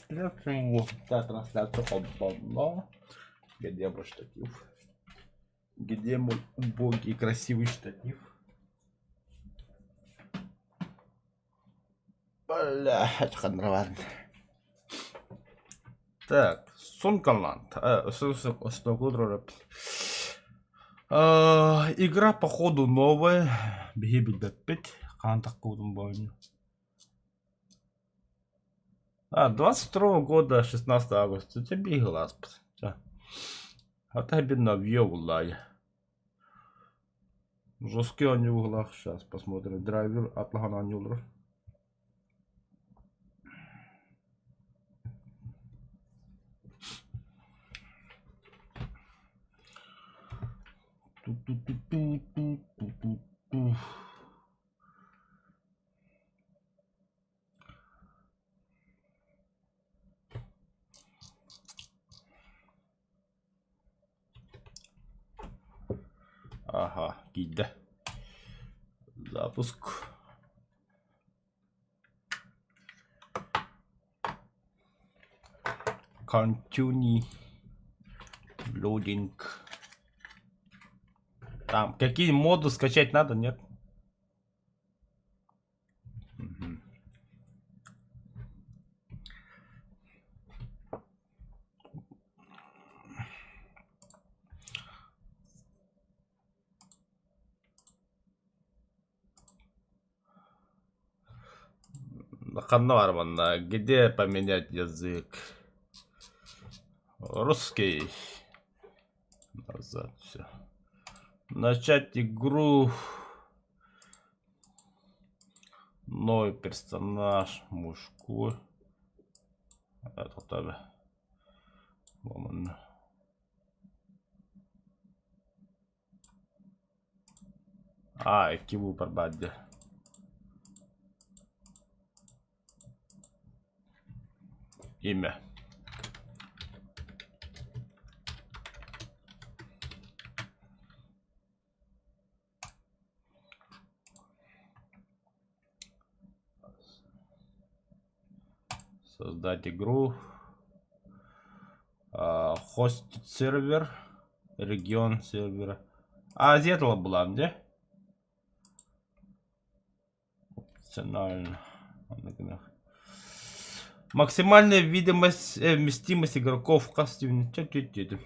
трансляцию. Да, трансляцию. Оба. Где мой штатив? Где мой убогий красивый штатив? Блять, хандрварн. Так, Сонкаланд. Игра походу новая. Беги 5. Кантах кудум. 22 года, 16 августа. Тебе глаз. А тебе на вьёвлай. Жесткие они в углах. Сейчас посмотрим. Драйвер Атлахана Нюллер. Ага, гида. Запуск. Continue. Loading. Там какие моды скачать надо, нет? Угу. Ханварман, где поменять язык? Русский. Назад все. Начать игру. Новый персонаж. Мужской. Это тоже. Киву парбадде. Имя. Создать игру. Хостить сервер. Регион сервера. Зетла была, где? Опционально. Максимальная видимость, вместимость игроков в кастинге.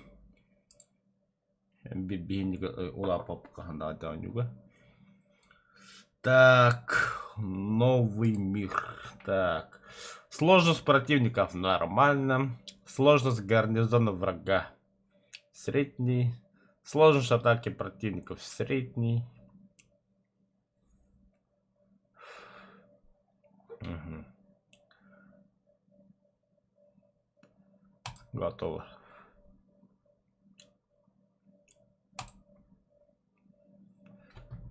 Так, новый мир. Так, сложность противников нормально. Сложность гарнизона врага средний. Сложность атаки противников средний. Угу. Готово.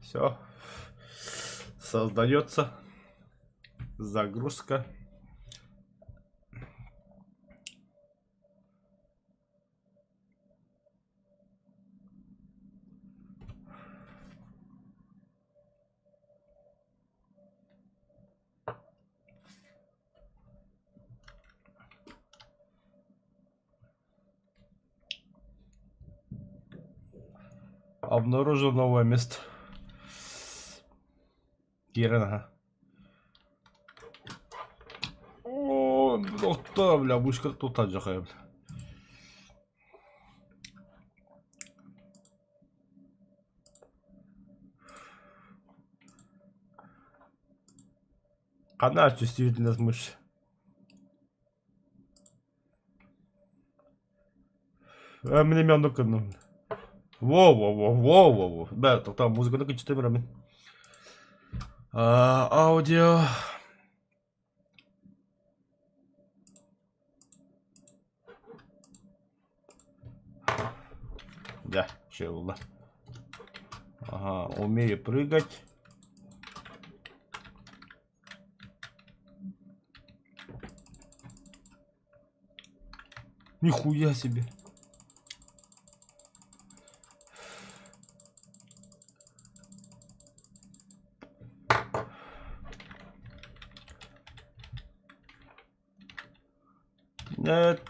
Все. Создается загрузка. Обнаружил новое место. Кирена. О, бля, вышка тут отжахаем. Она действительно смыш. Мне мяну канун. Во. Да, там музыка только 4 рами. Аудио. Да, чего? Ага, умею прыгать. Нихуя себе. Evet.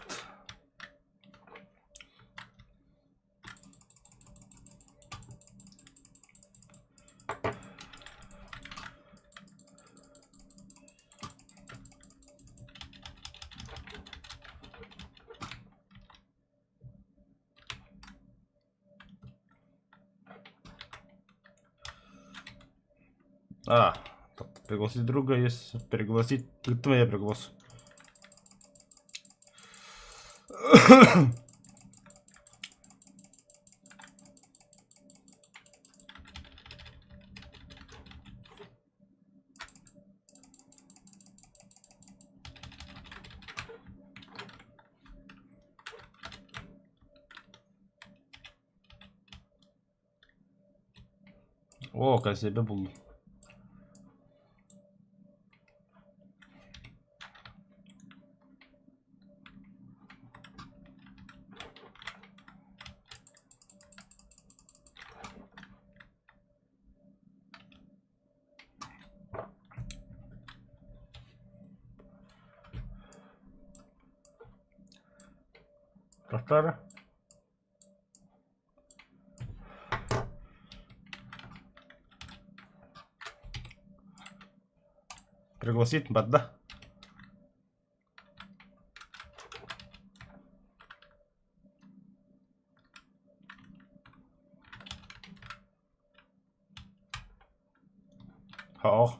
Пригласить друга, если пригласить, это я пригласу. О, красивый был. Повтори. Пригласить бадда. Ja.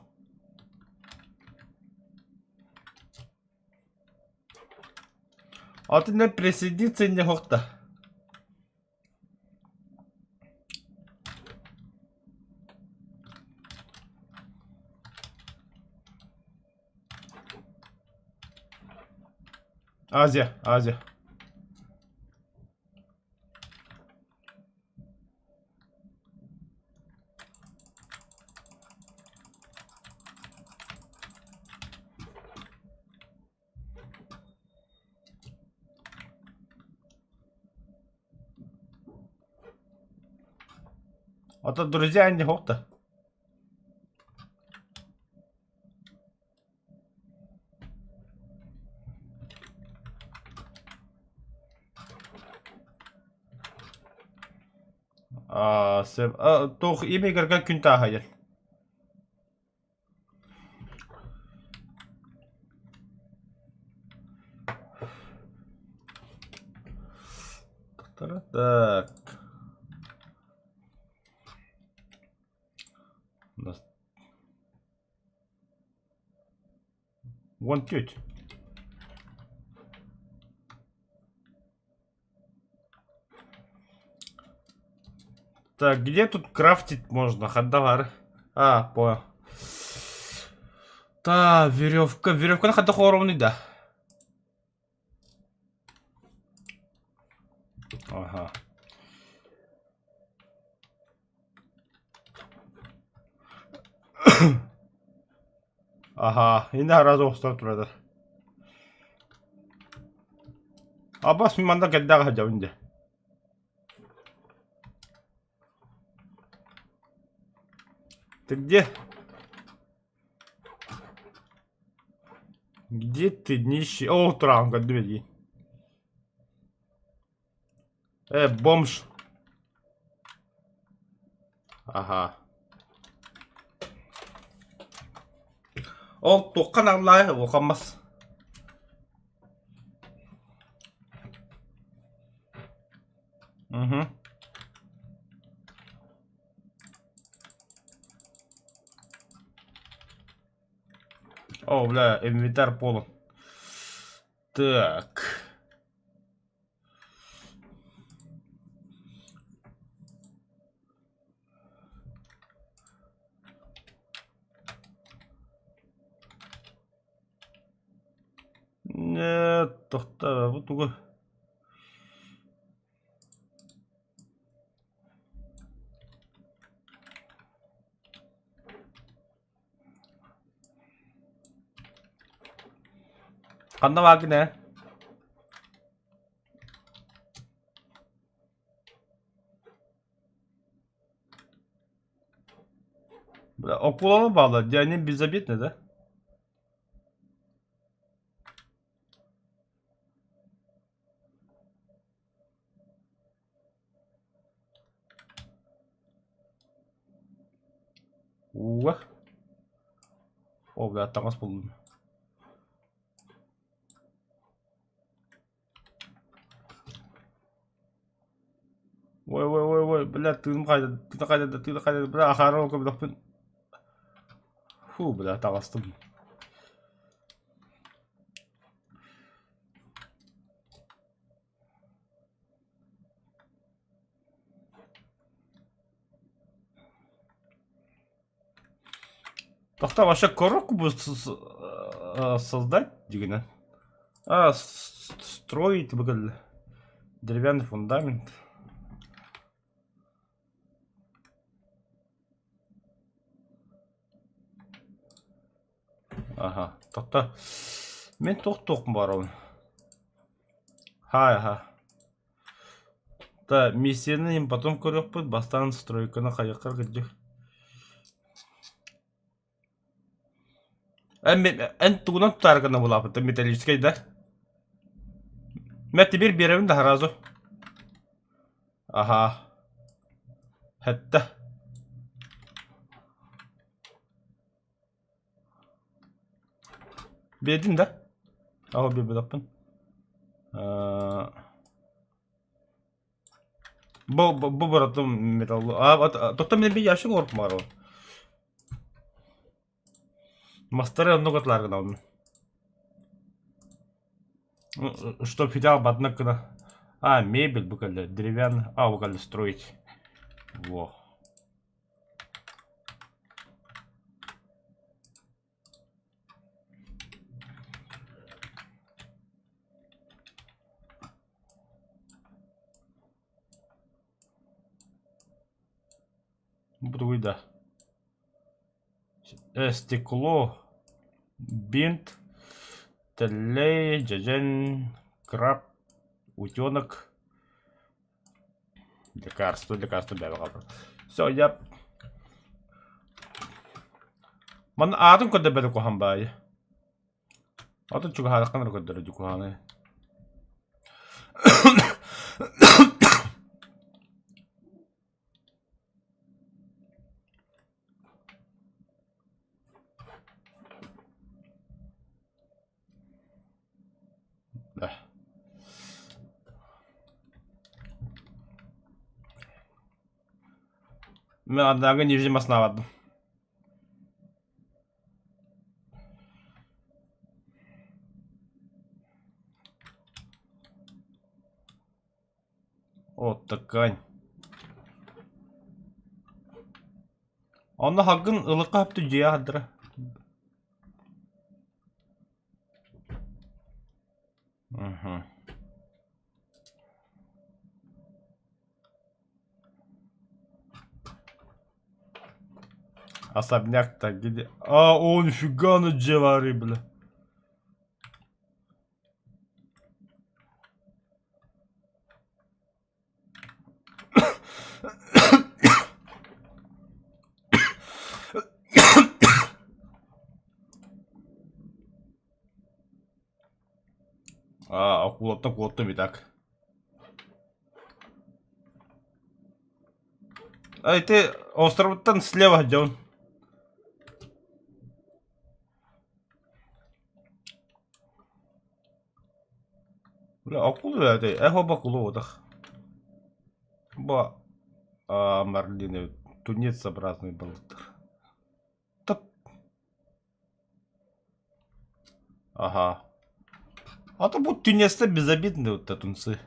А ты не присоединиться не хочешь? Азия, Азия. А то друзья не хочешь? Тух имя игрока күнтә hayır. Так. Вон тють. Так, где тут крафтить можно? Хаддавар. Понял. Та, веревка. Веревка на хадда хоровный, да. Ага. Ага, yine razı olsun burada. Abbas mimanda gedda haja önce. Ты где? Где ты нищий? О, транга, двери. Бомж. Ага. Ол тоққан аллай оқамас. Угу. О, бля, инвентарь полон. Так. Нет, тоқта, вот тугой. Қанда вагин ә? Бля, окуланы bağlı. Yani безобидно, да? Уа. О, бля, таңас болдым. Ой, бля, тыным қайда, бля, ақары оғы бұдақпен. Фу, бля, тағастым. Тоқта, вообще коробку будет создать, дегенен. Строить, выгодно. Деревянный фундамент. Ага, тоқта. Мен тоқтым бар оны. Ха. Да, миссияны потом көріп бұд, бастан стройканы қаяққар кірдік. Ән туғынан тұтарғаны бұл апыты, металлическай да. Мәтті бір беремін да харазу. Ага. Хәтті. Бердім да. Ағы бер бұдақпын. Бұл бұратым металлы. Тоқта мен бір яшың орып мағар ол. Мастары много тларгана он. Чтоб хотя бы одна когда. Мебель буквально деревянная. Буквально строить. Во. Буду да. Стекло, бинт, телей, джаджен, краб, утенок, лекарство, бәбі. Все, я... Мана атын көдді бәді көхан бәйі. Атын чүгі хадаққан көдді көханы. Мен однако не видим основаду. Вот такая. Оны хагын ылыққа әпті жия адыра. Особняк-то где? О, нифига на джевари, бля. Акулатта bir так. Ты островтан слева где он? Бля, акулы әдей, әхоба акулы одақ. Ба, марлины, тунецообразный балықтар. Топ. Ага. А то будут тунецты безобидные вот тунцы.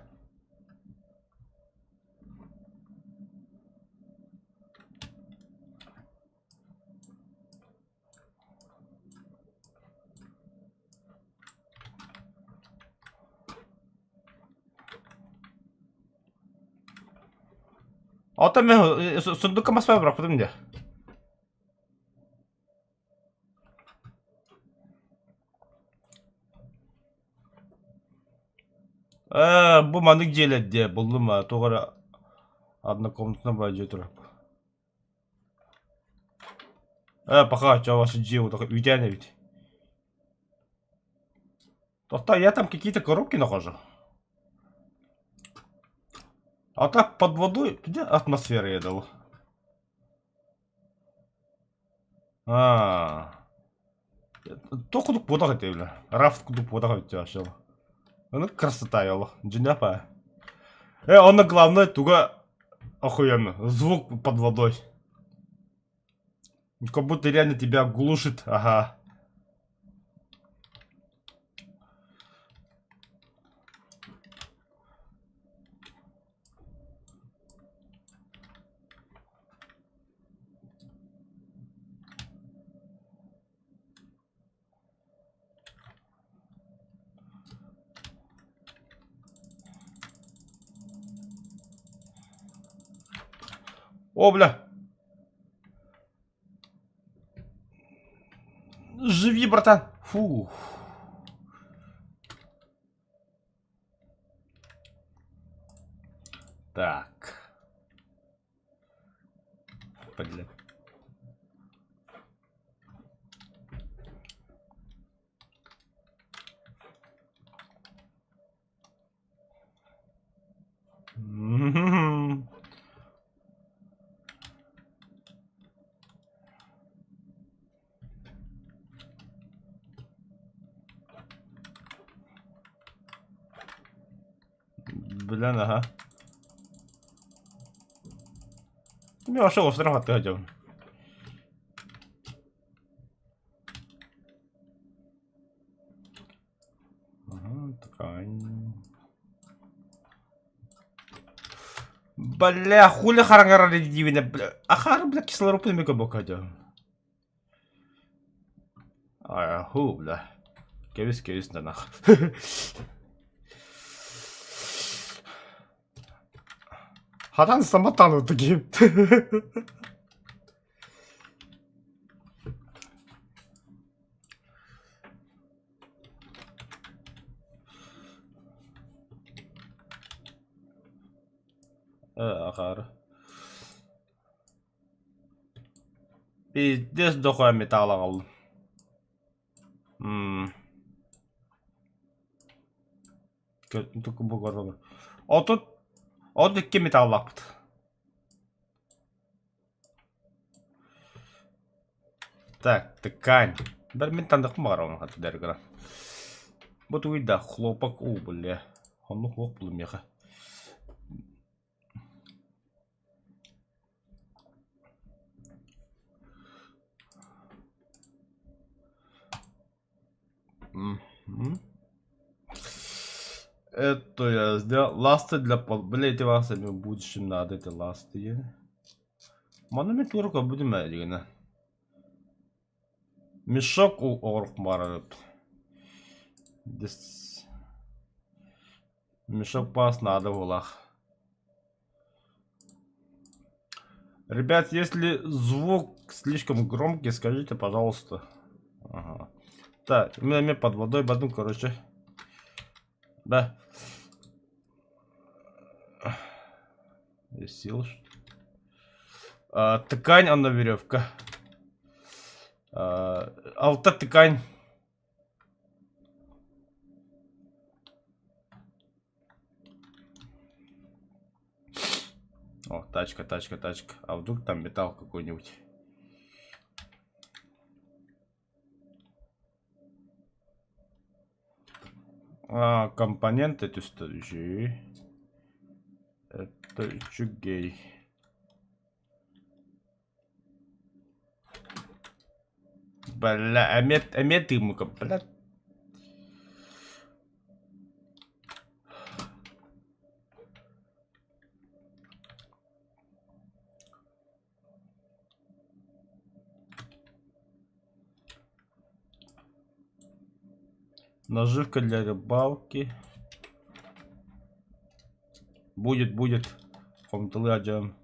Ата мен сундукка маспай бірақ бұдым де. Бұл маңдық желеді де, бұлды ма, тоғыра однокомнатна бай же тұрап. Пока, чавашы же, үйдәне ведь. Тоқта, я там какие-то коробки нахожу. А так под водой, где атмосфера я дал? То кудук бода хотя бля. Рафт кудук бода хотя ашел. Ну красота ёло. Джиняпа. Он главное туга охуенно. Звук под водой. Как будто реально тебя глушит. Ага. О, бля. Живи, братан. Фу. Так. Бля. Блин, ага. Мне вообще остров отходил. Ага, такая. Бля, хули харангара дивина, бля. Ахар, бля, кислород не мега бокадя. Ху, бля. Кевис на нах. Хадан самотану такие. Ахар. Пиздец дохуя металла қалды. Только бұғырды. От үкке металл лапыды. Так, ткань. Бір мен тандық мағар оның хаты дәргіра. Бұт ұйда хлопак у, бля. Оны хлоп бұлым еға. Это я сделал. Ласты для пол... Блять, эти ласты в будущем надо, эти ласты. Монументурка будем одягать. Мешок у оркмара. Мешок пас надо в улах. Ребят, если звук слишком громкий, скажите, пожалуйста. Ага. Так, у меня под водой батун, короче. Да. Есть сил. Ткань, она веревка. Алта ткань. О, тачка. А вдруг там металл какой-нибудь? Компоненты эти стоящие. Это чугей. Бля, амет ему-ка, бля. Наживка для рыбалки. Будет. Комтылы аджам.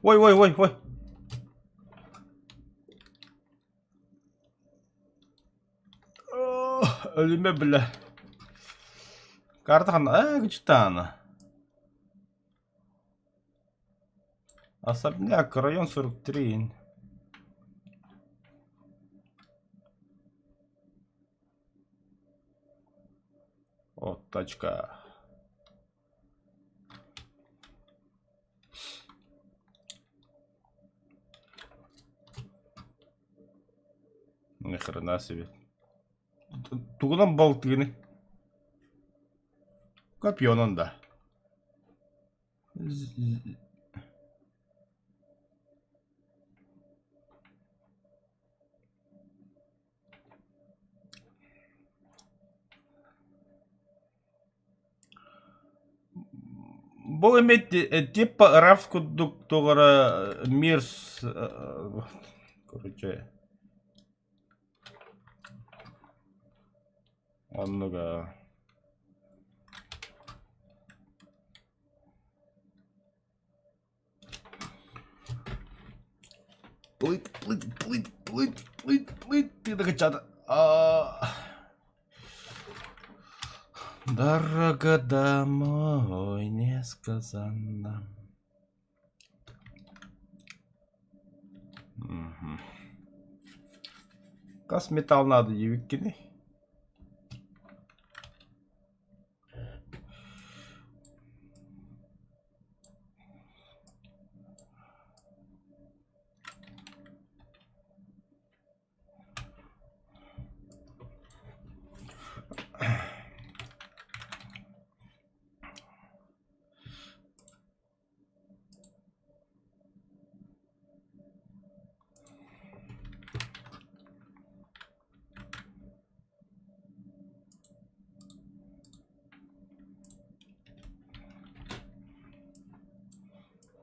Ой. Ölüme bile. Карта, где-то она. Особняк, район 43. О, тачка. Ни хрена себе. Тугунан балтыгыны. Копьёнан да. Бұл емет типа рафскудуктугара мирс... Короче... Оннуга... Плыть. Ты докачата. Дорога домой несказанно. Угу. Кас металл надо евиккини.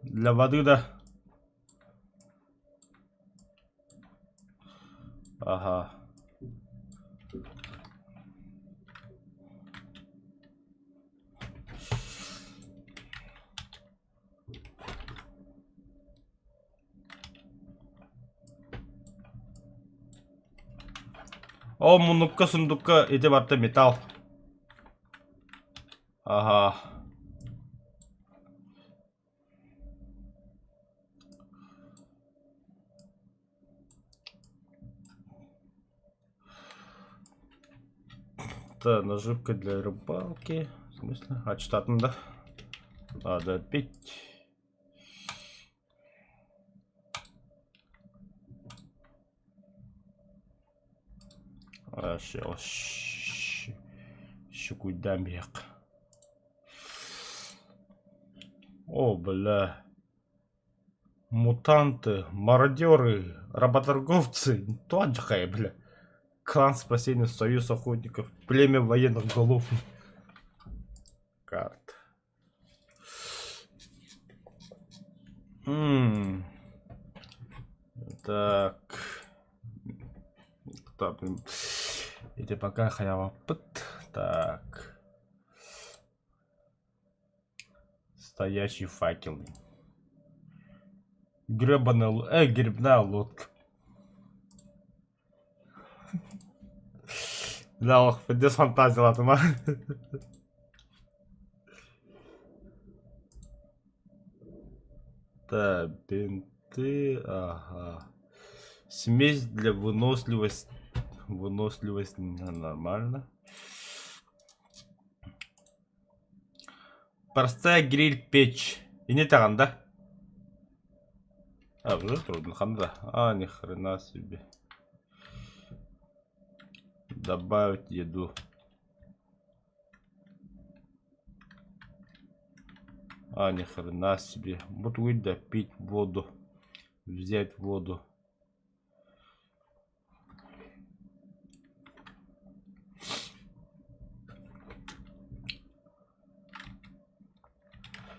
Для воды, да. Ага. О, мунукка сундукка ете барта металл. Ага. Да, наживка для рыбалки. В смысле? А, штатно, да? Надо пить. Щекудамбек. О, бля. Мутанты, мародеры, работорговцы. Тоджхай, бля. Клан спасения, союз охотников, племя военных голов. Карт. Так. Это пока хаява пыт. Так. Стоящий факел. Гребная лодка. Да, ох, без фантазии, ладно. Так, бинты, ага. Смесь для выносливости. Выносливость нормально. Простая гриль-печь. И не таран, да? А, уже трудно, ханда. А, ни хрена себе. Добавить еду. А, ни хрена себе. Вот выйдя пить воду. Взять воду.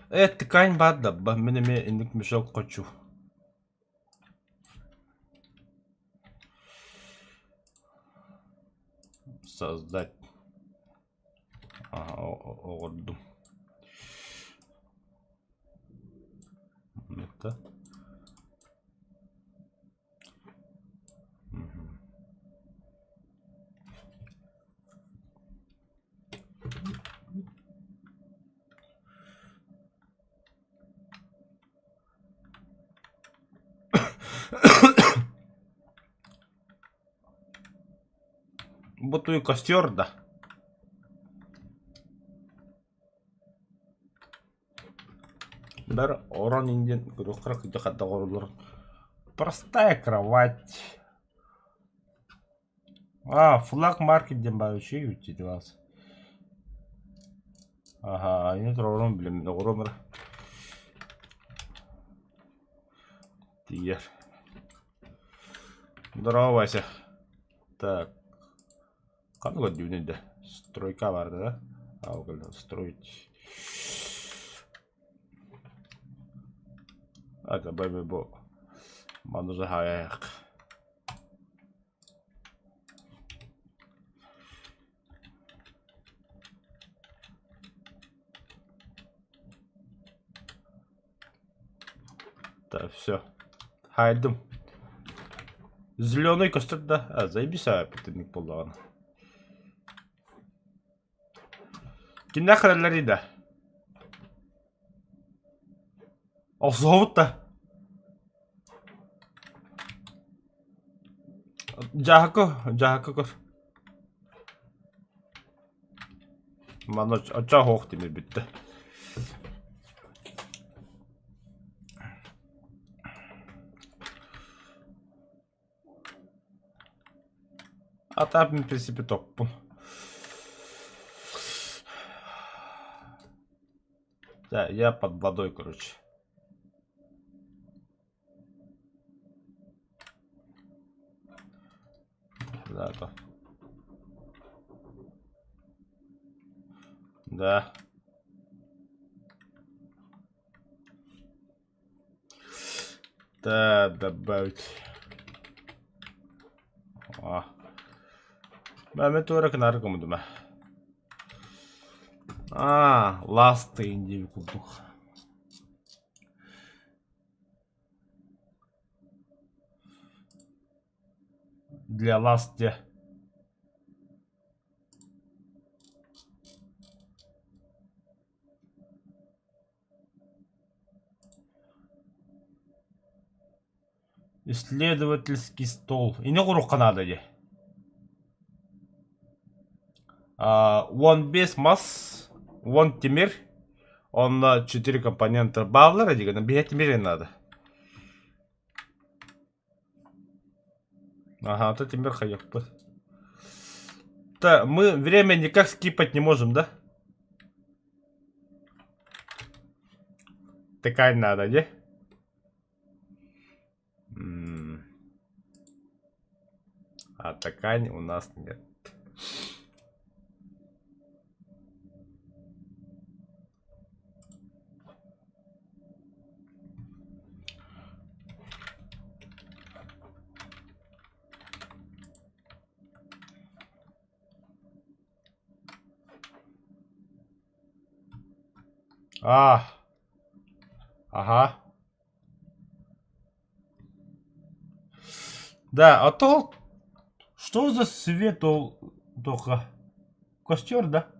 Ткань бадда. Менеме индик мешок хочу. Создать. Орду. Это. Бутую костер, да. Бір орон инден күріққырық үйде қадда қорылыр. Простая кровать. Флаг маркет ден бар үшей өтеді вас. Ага, не тұрорын білемін, орын бір. Тигер. Здорово, Вася. Так. Қаны көт деймін. Стройка барды, да? Ауғылды, строить. Давай бұл. Манузы хаяқ. Так, все. Хайдым. Зеленый костюм, да? Заебись, петельник болдаған. Кинде қыралар еді? Соғыт та. Жағы көр. Мана оча хоқ демей бітті. Атап, в принципе, топ. Да, я под водой, короче. Да, то. Да. Да, добавить. Мәмет өрек нәрі көмді ме? Ласты индеви күлдік. Для ласты. Исследовательский стол. И не құру қанады де. Он без масс, он темир, он 4 компонента бавлера, на 5 темире надо. Ага, вот темир хаяк. Да, мы время никак скипать не можем, да? Такая надо, не? А такая у нас нет. Ага. Да, а то... Что за свет только? Костер, да?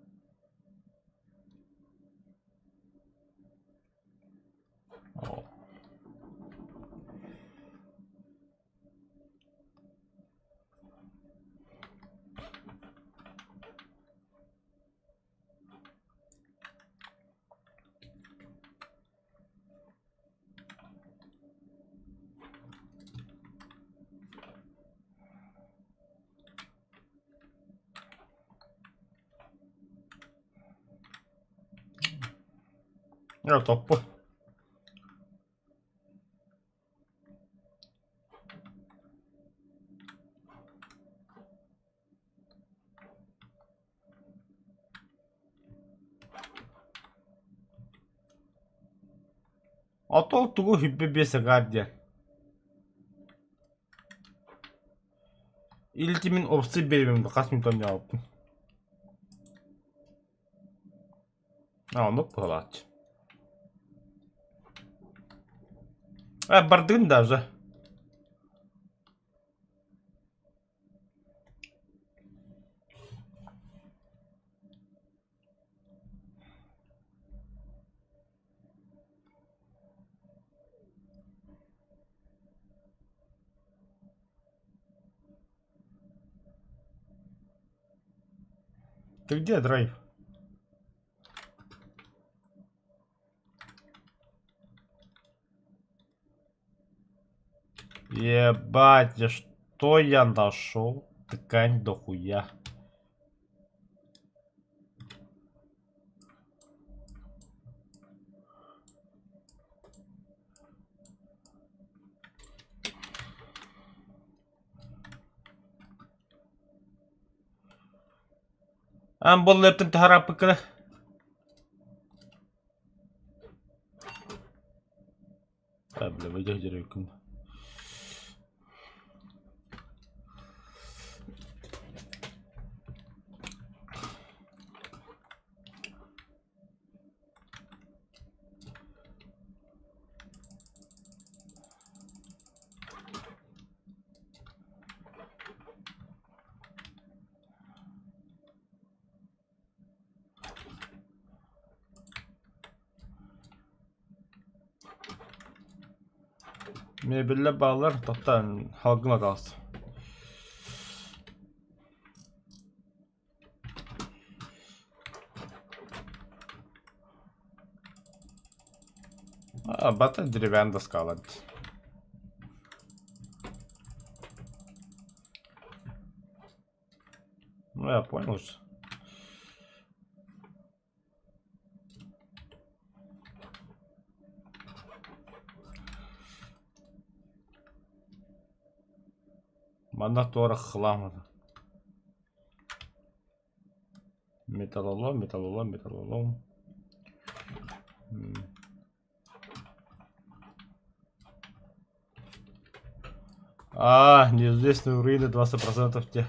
Топ. Ото тугу хиббе бесе гардия. Или ти мен опсы беремем да қас минуттан жауаптым. Оны болады. Бардығын даже. Ты где, драйв? Ебать, что я нашел? Ткань дохуя. Бұл лептің тарапы кірі. Бля, выйдя деревкін. Mebelle bağlar tohtan halkına kalsın. Бата деревянда скала. Ну, я понял же. Мана тора хлама. Металлолом, металлолом, металлолом. Неизвестные руины 20% те.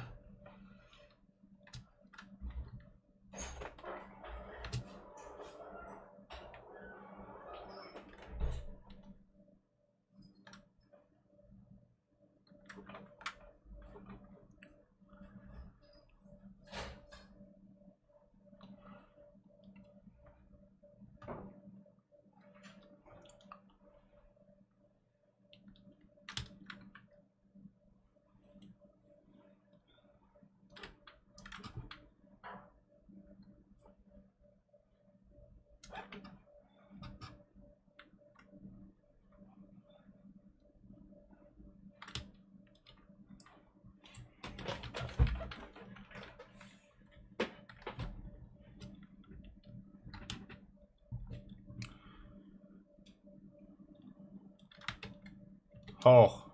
Ох.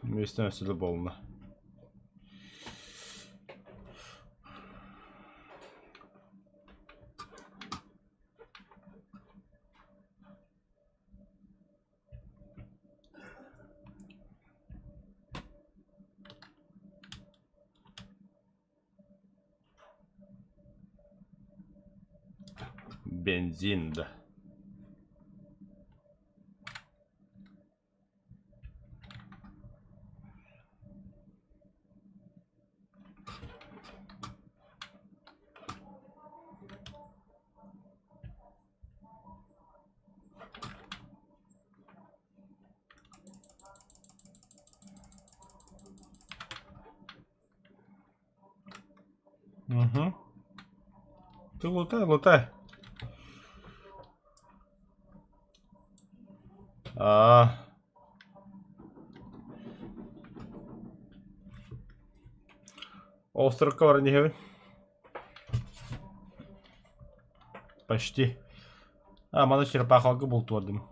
Местная сюда болно. Бензин, да. Угу. Ты лутай, лутай. Остров не почти. Мана черепахалка был твордым.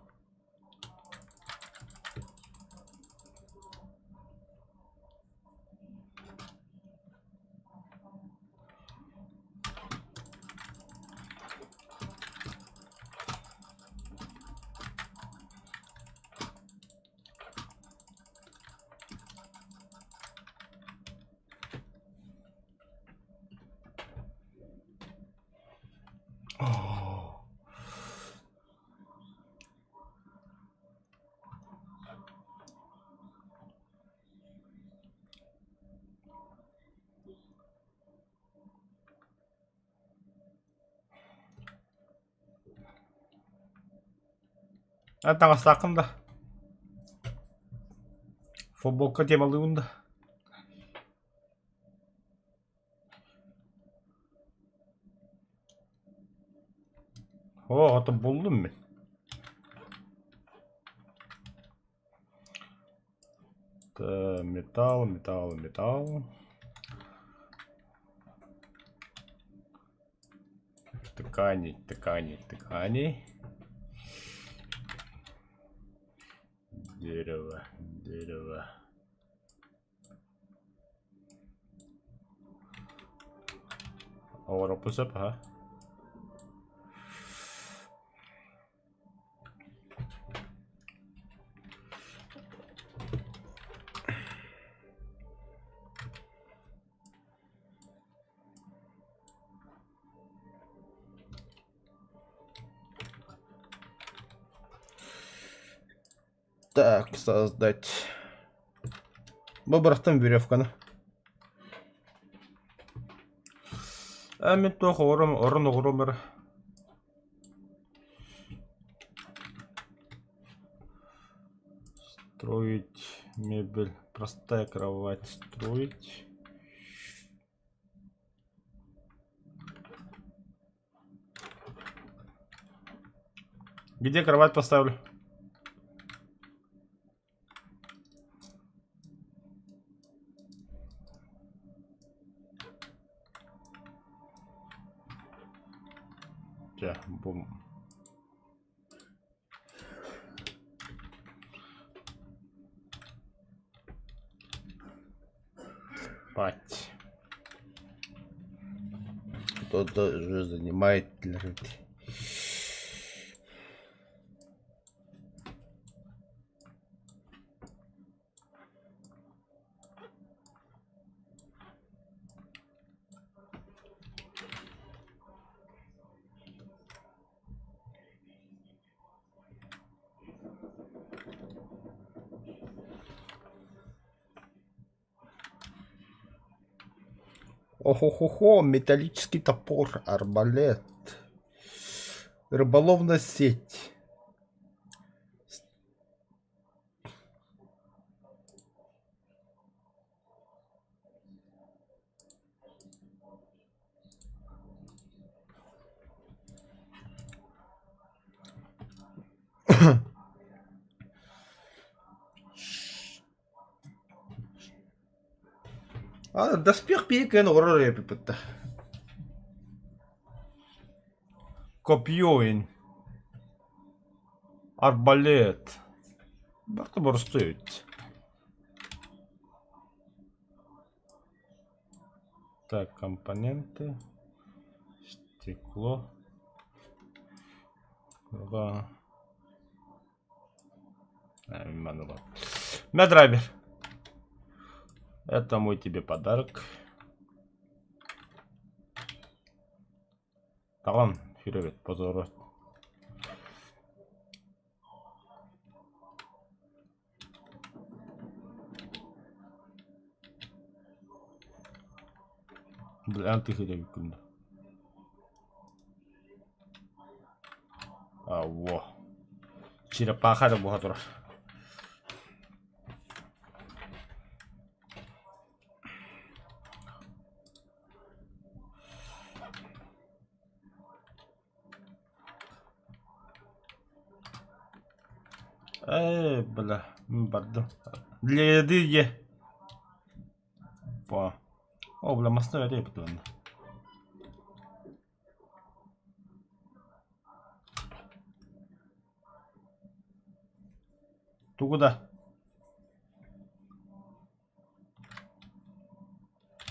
Таңа сақында. Футболка демалуында. Аты болдым мен. металл, металл, металл. Ткани, ткани, ткани. Дерево, дерево. Ora på upp här. Так, создать. Бобрахтан веревка. Амитох орон огромер. Строить мебель. Простая кровать. Строить. Где кровать поставлю? Бум. Спать. Кто-то же занимает лежит. Охо-хо-хо, металлический топор, арбалет, рыболовная сеть. Доспех пейкен орор епипетtä. Копьёин. Арбалет. Бахта борстует. Так, компоненты. Стекло. Да. Медрайбер. Это мой тебе подарок. Таган, вперед, позор. Блин, ты херевик. А, во. Черепаха да бухатура. Бля, бардо. Для еды е. О, бля, масная репа. Ты куда?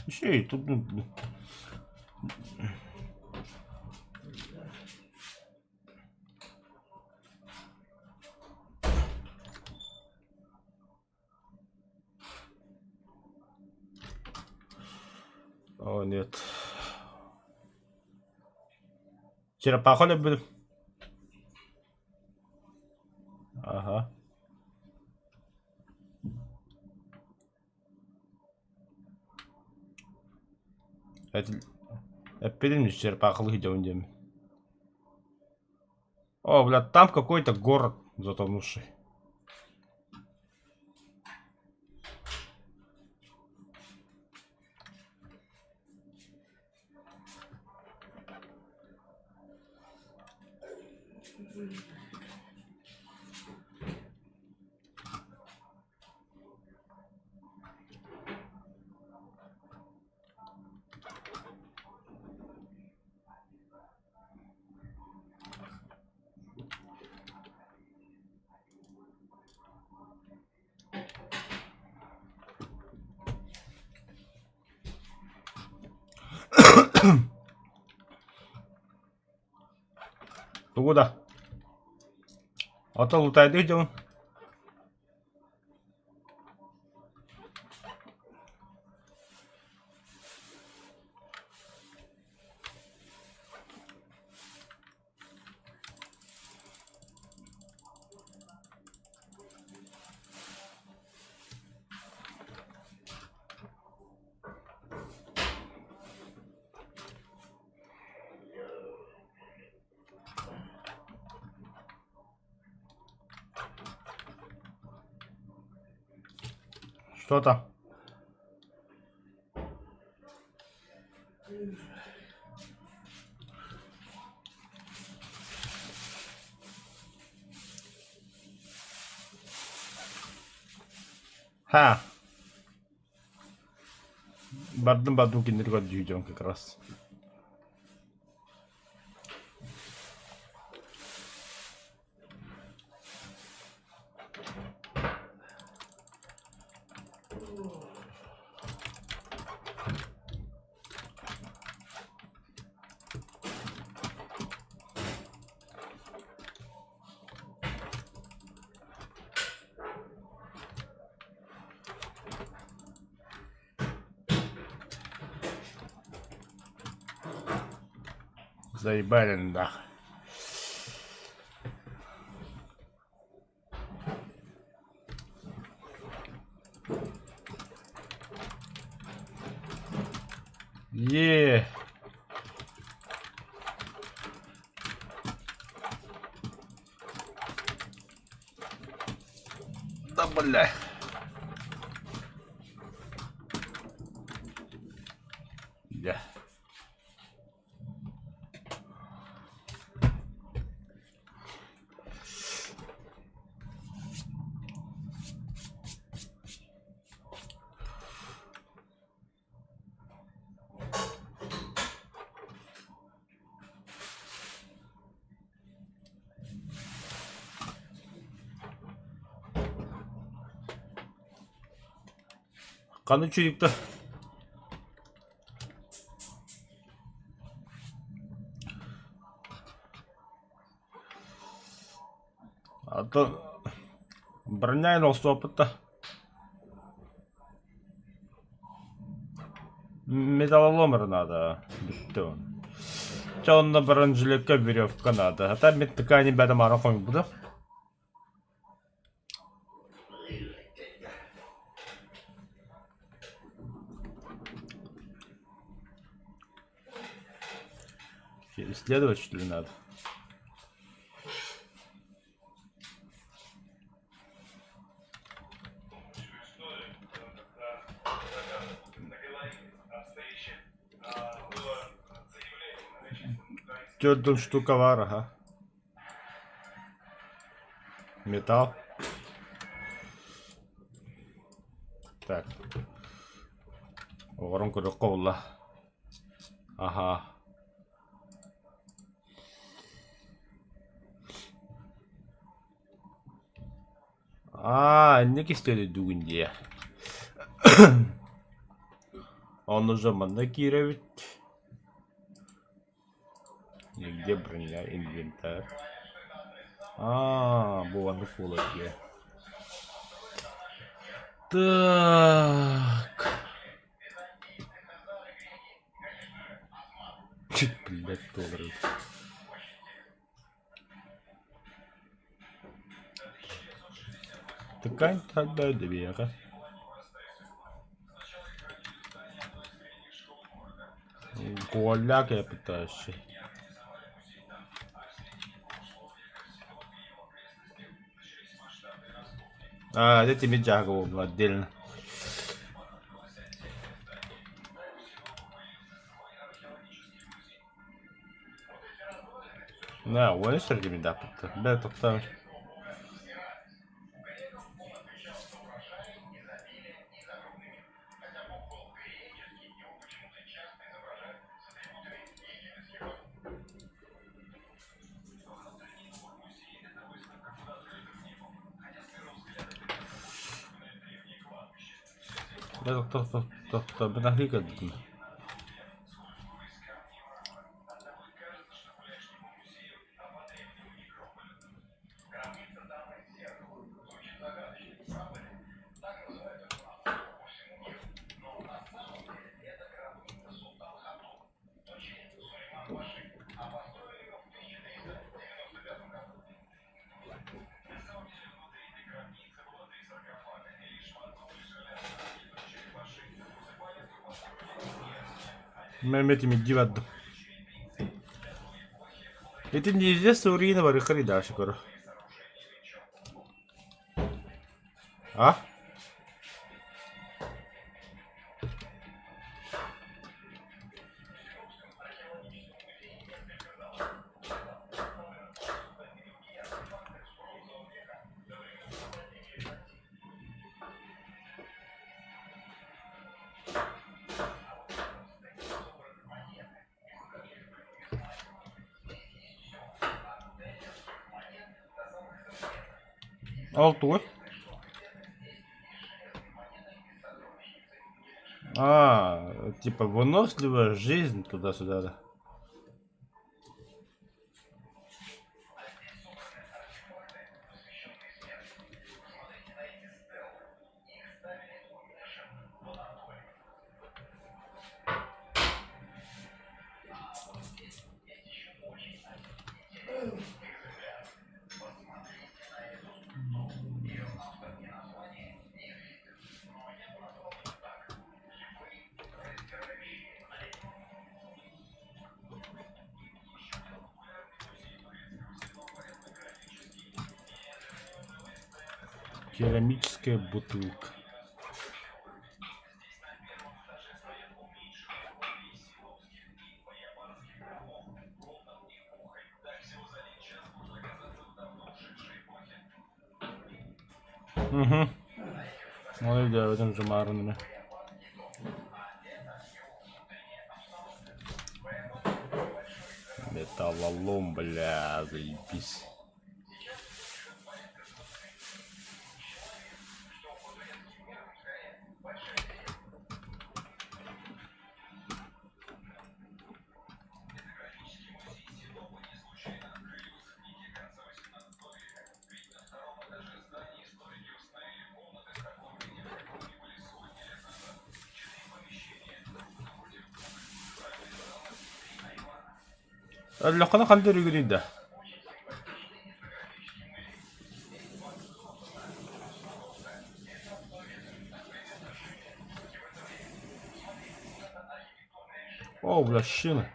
Еще и тут. О, нет. Черепаху люблю. Ага. Это эпидемия черепаху идем. О, блядь, там какой-то город затонувший. 누구다? 어떤 루타야 되죠? Что там? Ха. Бадым киндерга дүйдөн как раз. Заебали, да. Да бля. Да. Kanı çürüktü. Atı броня носы опыта. Металлоломер надо. Битті. Чонна бронежилетка веревка надо. А там мен ткани бәдім ара қойм бұды. Исследовать что ли надо? Тёрдым штука var, ага. Металл. Так. Орон көрөк колла. Ага. Не кистели дүгүнде. Он заманда кировит. Где броня, инвентарь? Wonderful идея. Так. Блять, доллары. Ткань тогда двери. Голяк я пытаюсь. Это меджагу отдельно. Да, он среди меня да, это Да, кто, бедоглика. Mehmet'imi diverdim. Etin diyeceğiz Suriye'ne var yukarı daha şükür. Ha? Altı koy. Типа выносливая жизнь туда-сюда, да. Керамическая бутылка. Угу. Ну да, в этом же марно. Металлолом, бля, заебись. Лёккана кандай үргүнүйдө? О, бля, щина.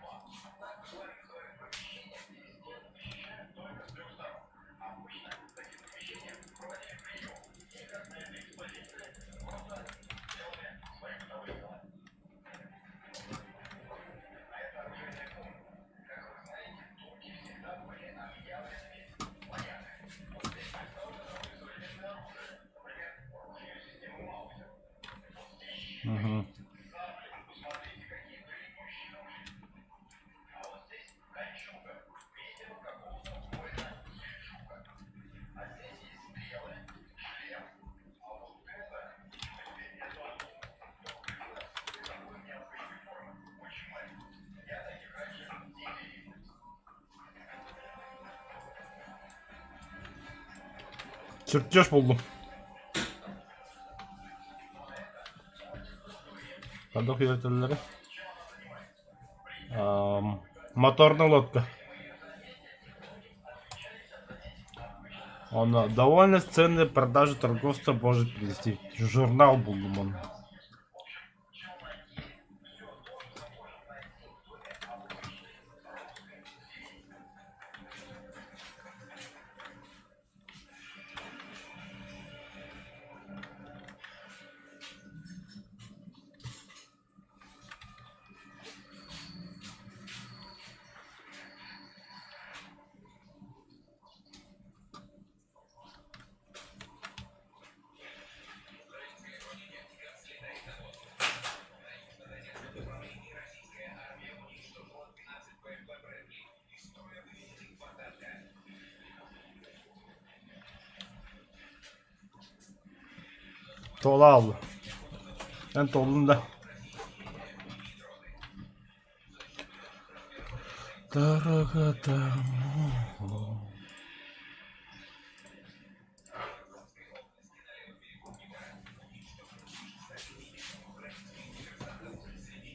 Угу. Чертеж buldum. Подох üretilleri. Моторная лодка. Он довольно ценные продажи торговца может принести. Журнал buldum onu. Tola aldı. Ben tolunda. Дорого.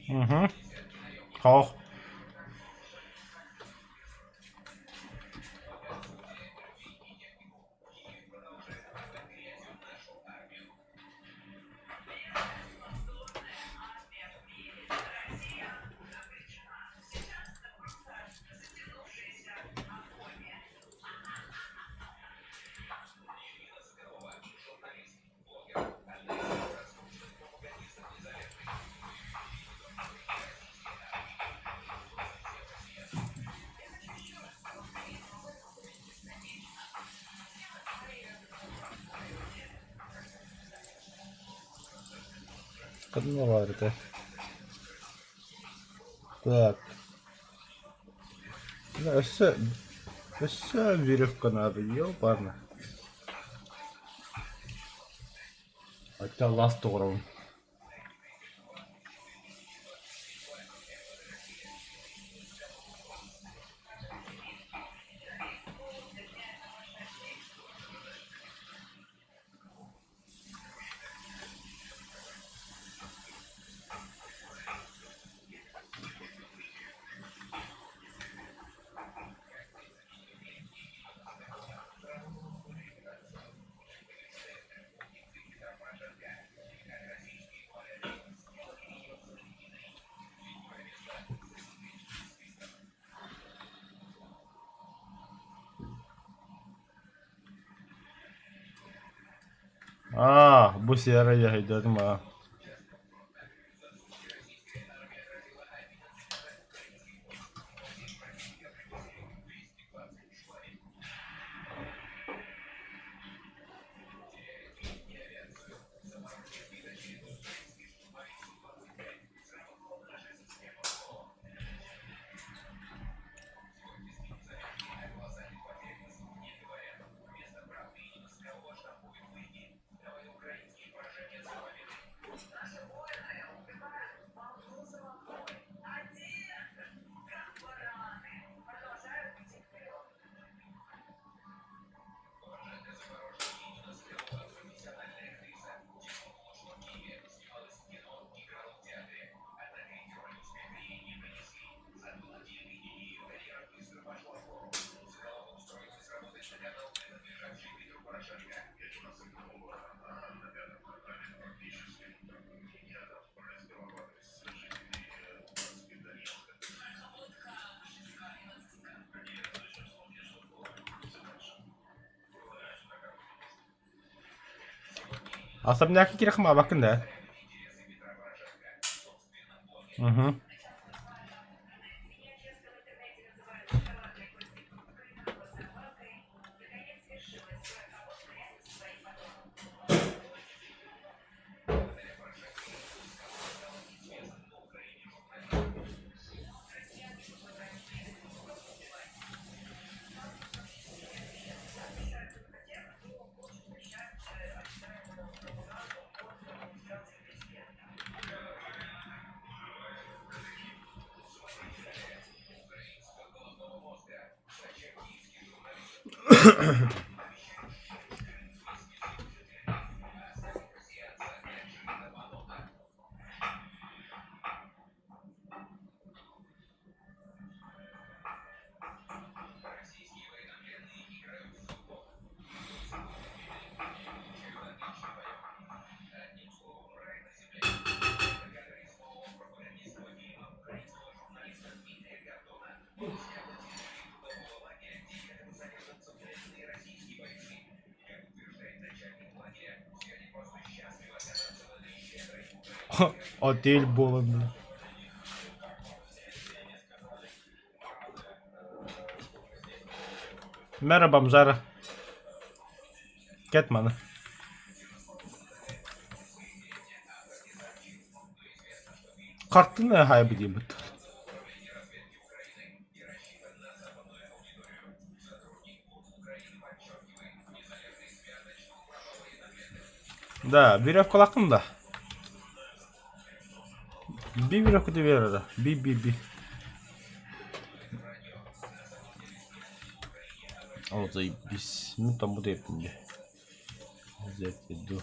Угу. Хох. Подмывает это. Так. Да, все веревка надо, ёпарно. Хотя last уровень. Bu seraya gidelim ha. Особняки Кирахма bakın da. Угу. Отель Болон. Merhaba Mzara. Кетман. Kartını haybi diyeyim. Да, веревка лакында. Bir веревка da verir. Bir. О, заебись. Ну там буде yapınca. Взять иду.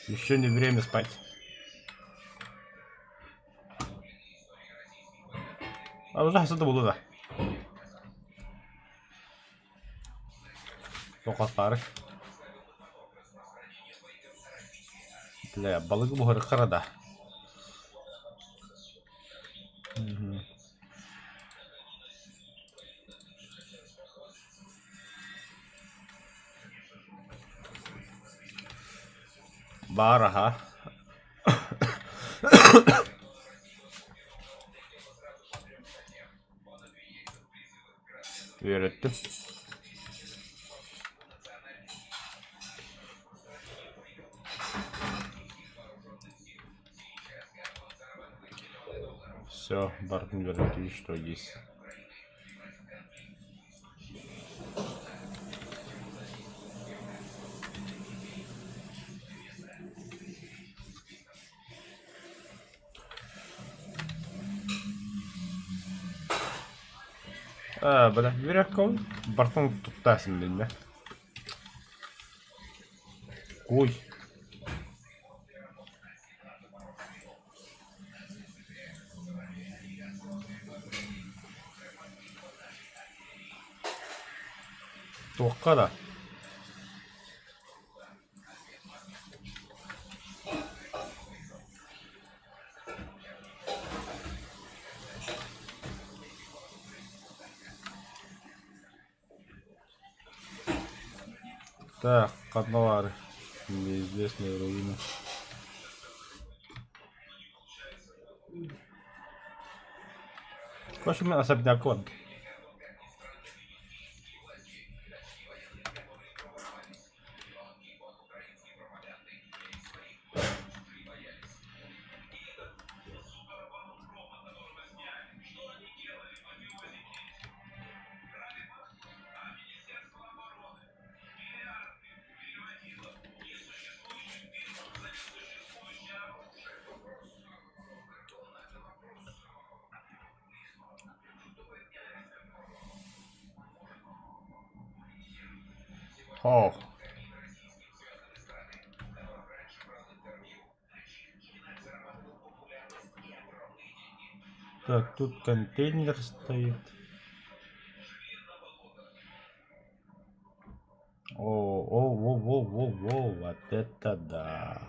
Еще не время спать. А уже хасыды болу да. Тоқаттары. Бля, балыгы бұғыры қырада. Бар, аха. кеттім. Все, бардым вернуть, что есть. Бля, веревка бортом тұттасын деймін, ой. Тоққа да. Так, Каднавары. Неизвестные руины. В общем, особняк вот. О. Так, тут контейнер стоит. О, вот это да.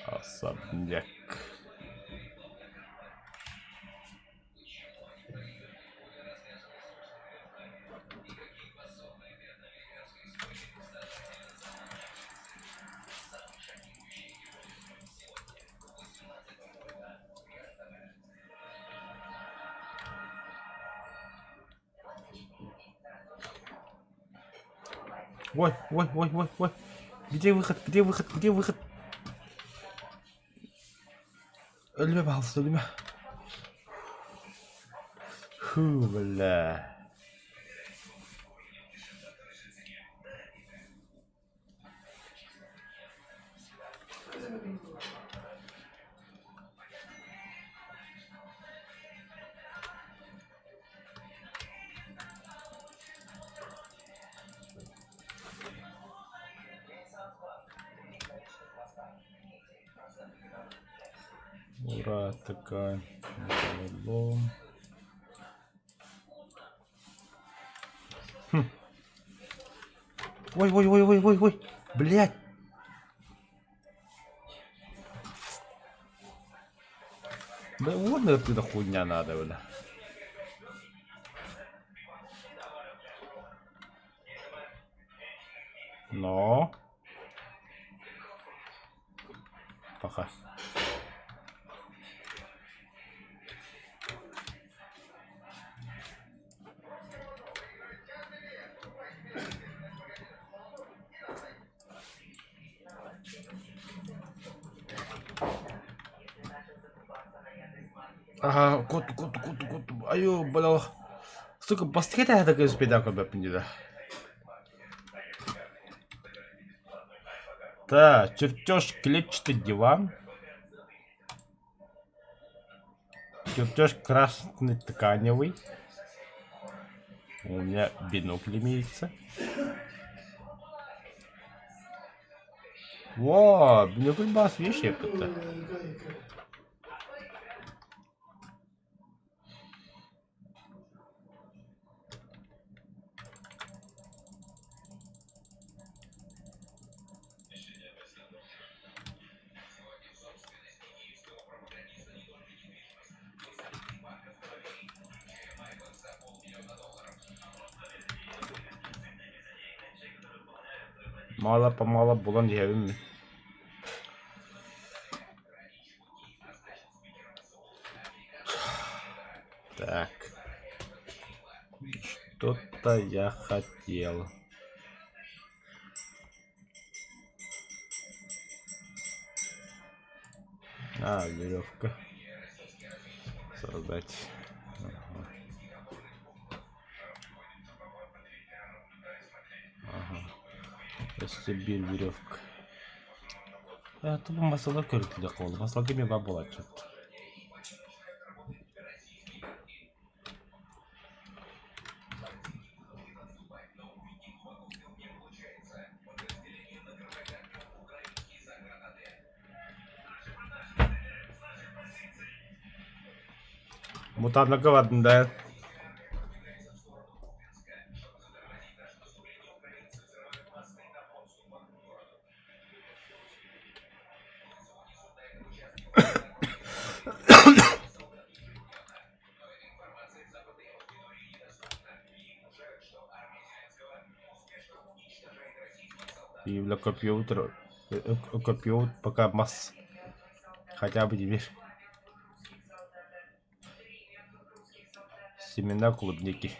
Особняк. Ой. Где выход? Где выход? Где выход? Ölüme bağlısı ölüme. Бля. Ура, такая. Ой. Блядь. Да вот это хуйня надо, бля. Но. Пока. Ага, кот. Аю, бля. Сука, быстрее я так спидак объяснила. Так, чертеж клетчатый диван. Чертеж красный тканевый. У меня бинокль имеется. Во, бинокль бас вещи это. Мало-помало булан дiyebim mi? Так. Что-то я хотел. Веревка. Создать. Ага. Ага. Сибирь веревка. Это bu masalar körüklü oldu. Masalar gibi ben bulacağım. Mutanlık adında. И для компьютера. Компьютер пока масс. Хотя бы теперь. Семена клубники.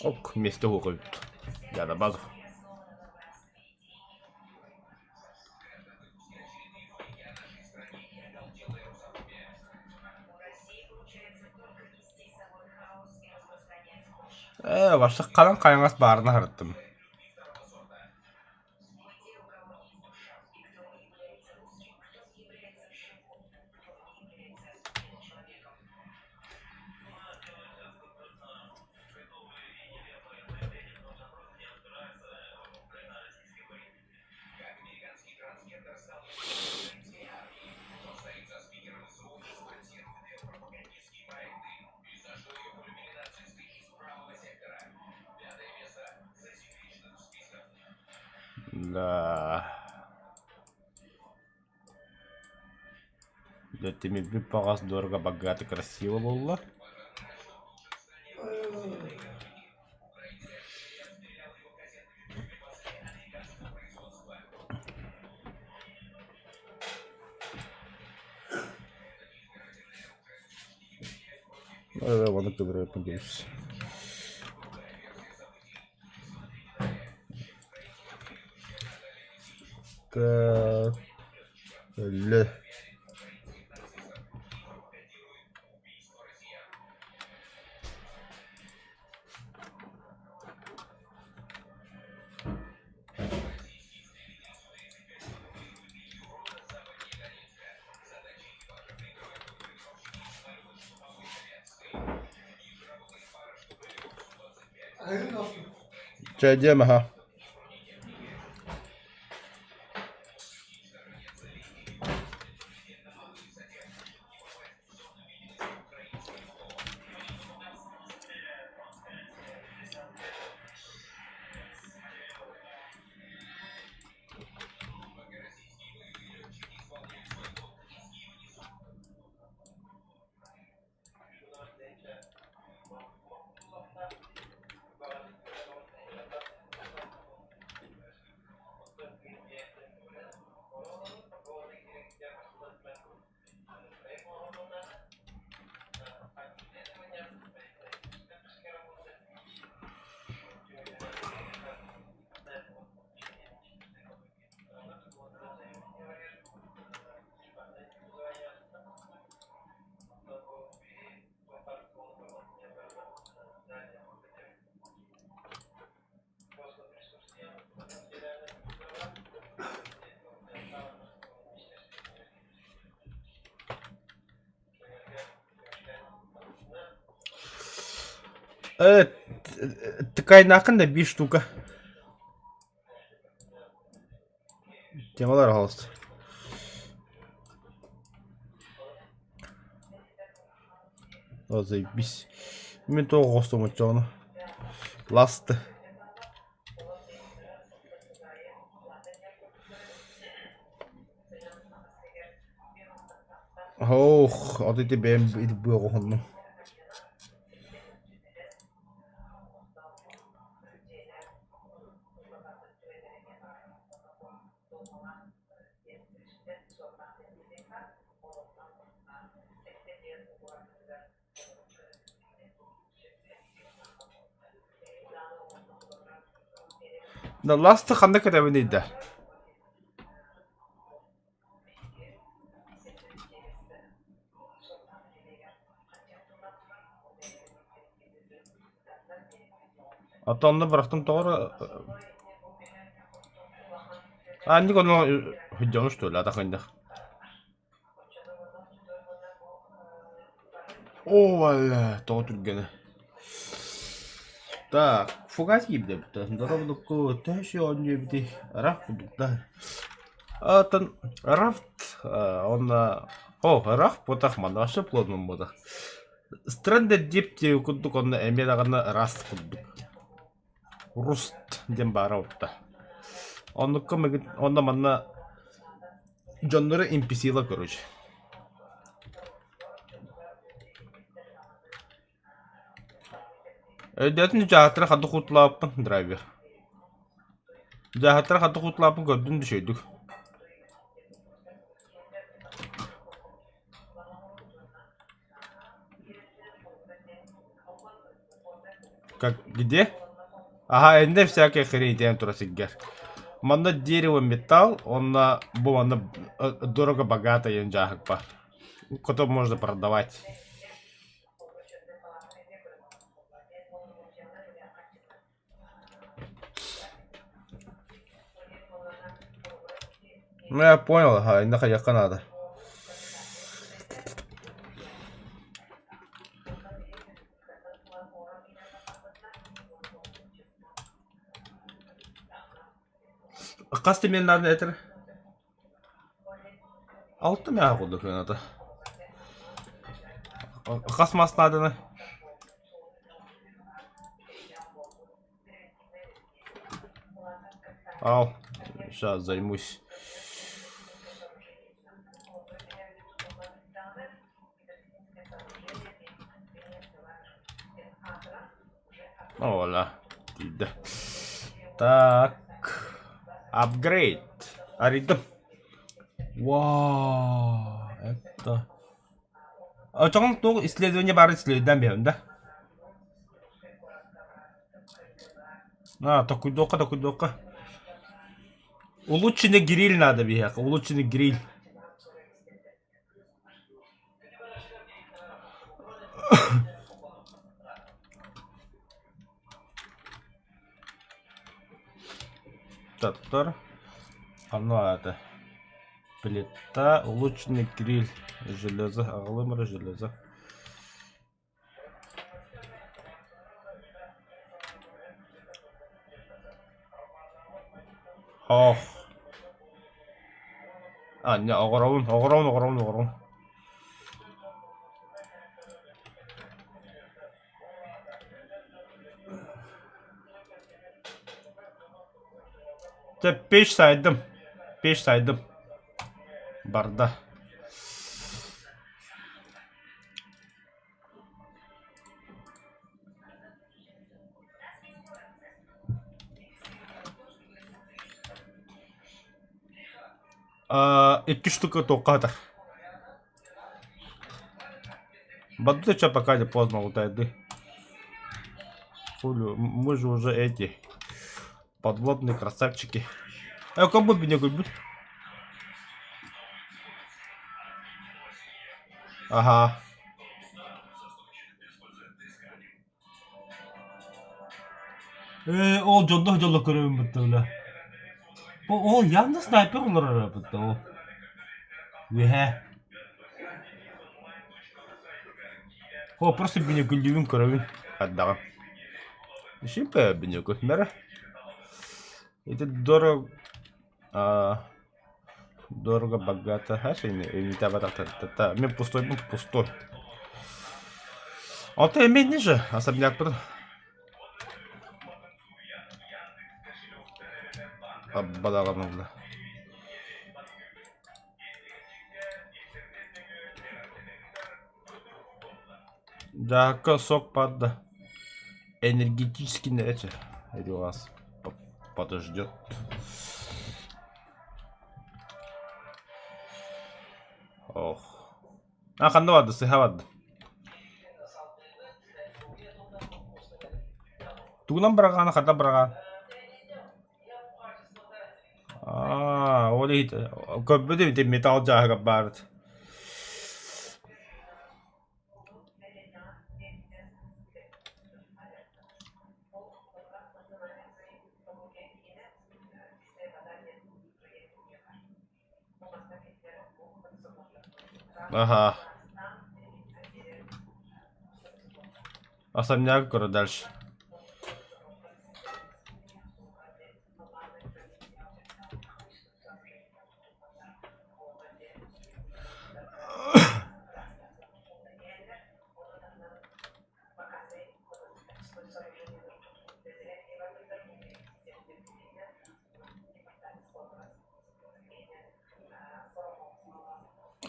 Ок, вместе лукают. Я на базу. Ваша қалан қайыңас барына қараттым. Да. Детьми погас дорого, богато, красиво было. Вон, который подержится. Так. Че идем, ага. Такая нақында 5 штука. Темалар қалысты. О, заебись. Мен тоғы қостым өтті оны. Ласты. Отойти бэм идбуогону. Да ласт хандак кэдэбинийдэ. Атонны бырахтым тоғыр. Анник оны хүддену что ли, атақайндақ. О, валя, тоғы түргені. Так, фугас гибді бітті. Дұрабылыққы тәші онне біді. Раф бұдықта. Атын рафт, онна... О, раф бұтақ манда, ашы плодным бұдық. Stranded Deep те күддік, онна әмедағаны раст күддік. Руст дем бара ұтта. Онныққа мәгін, онна манна жонлары NPC-ла көріш. Өйдәтін жағаттары қады құтылаппын, драйвер. Жағаттары қады құтылаппын көрдің düşөйдік. Как, где? Ага, энде всякие хрень тем турасиггер. Манда дерево, металл, он бумана дорого богато янджахакпа. Который можно продавать. Ну я понял, ага, инда хаяка надо. Қасты мен надо этер. Алты мен ағылды көнады. Қас мас надыны. Ал, сейчас займусь. Оля, так. Апгрейд. Аридом. Вау, это... Чоң тоғы исследование бар исследование берем, да? Токуйдока. Улучшенный гриль надо бияк, улучшенный гриль. Таттар. Это плита, улучшенный гриль, железо, оглымры железо. Ох. Не, огромный. Пеш сайдым. Барда. Iki штука тоқадыр. Бадды че пока не поздно утайды. Мы же уже эти подводные красавчики. Как бы меня губит? Ага. Ол жолда көрөм бітті. Ол yanında sniper olur bітті ол. О, просто меня гүлдевін көрөм. Аддағым. Шипе меня көтмәрі. Это дорого, богато. Не та мен пустой. Он-то имеет ниже, особняк был. Оббадалом. Жака сок под энергетический эти. Или вас подождет. Ох. А қандай вады, сыйға вады. Туғынан біраған, қада біраған. Олейді. Көпбі де металл жағыға барды. Ага. Особняк скоро дальше.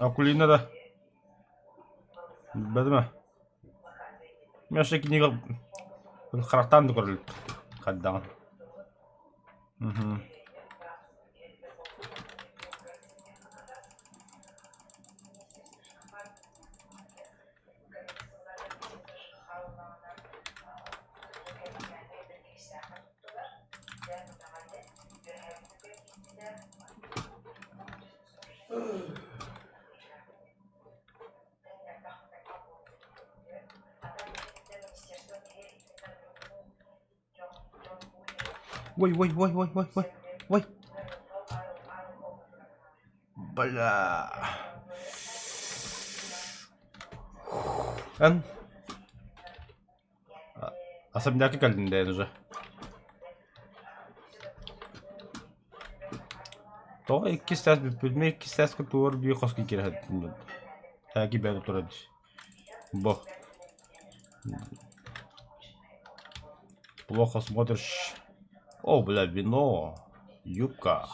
Акулина да. Бәдіме? Мен шеки неге қырақтан да көріліп қаддаған. Ой. Бля. Особняки кәлдінде уже. То 2 сәс бөлме 2 сәске туыр бүй қосқы кереді. Әки бәді тұрады. Бұ. Плохо смотришь. О, бля, вино. Юбка.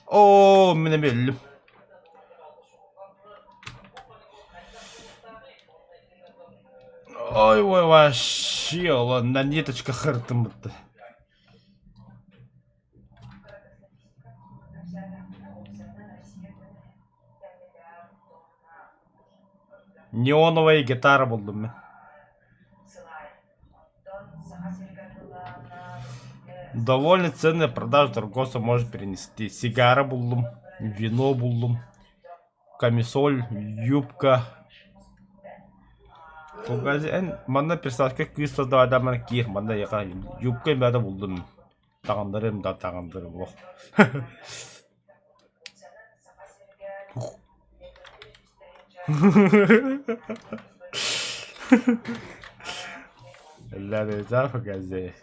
О, мене белли. Ой, вообще, ладно, на ниточка хартом будто. Неоновая гитара buldum ben. Довольно ценная продажа торговца может перенести. Сигара buldum, вино buldum, камисоль, юбка. Манда персонажка күйіс создау адамын киір. Манда яқа юбка бәді buldum. Тағамдарым да тағамдарым. لا ده فجأة ازاي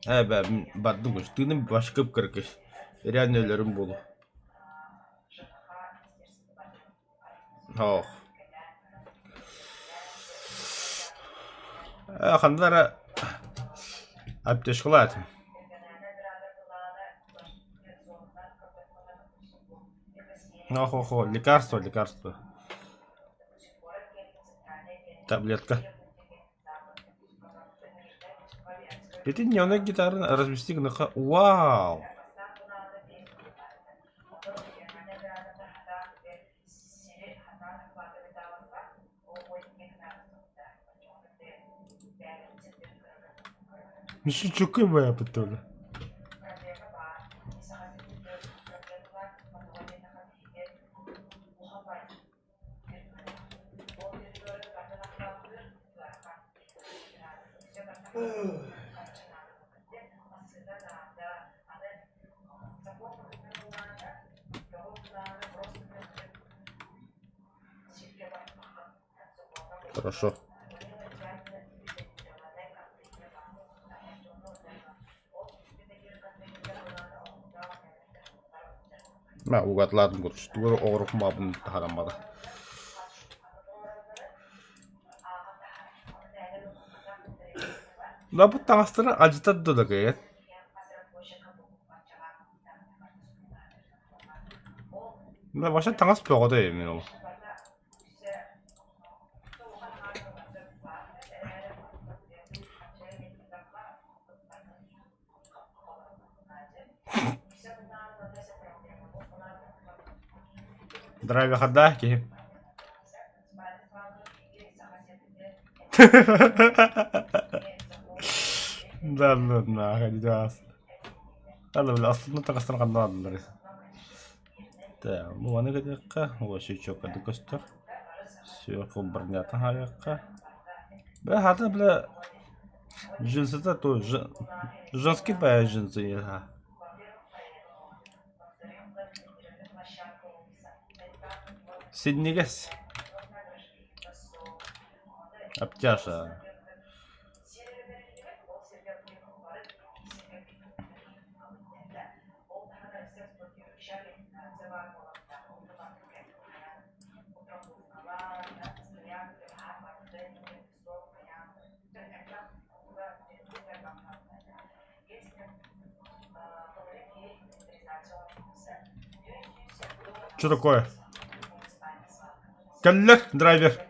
ben baktım koştuğum başka bir kırkış. Реально ölürüm bulu. Oh. Хандара аптешкалат. Охо, лекарство. Таблетка. Пятидневная гитара развести на Вау! Что КВ потом? Хорошо. Mä ugatladım kurş. Tuğru oğruk mabını tahalamada. La bu tağastırı acıtadı da gayet. La başa tağas boğada emin ol. Драйве хадаки. Да, ну нахуй, Ладно, бля, aslında takasını kandı. Да, ну аны гадякка, лошичок адыкостер. Сверху бронята хаякка. Бля, хата, бля, джинсы-то то женский бая джинсы. Сиднигес. Обтяжа. Что такое? Каллер, драйвер.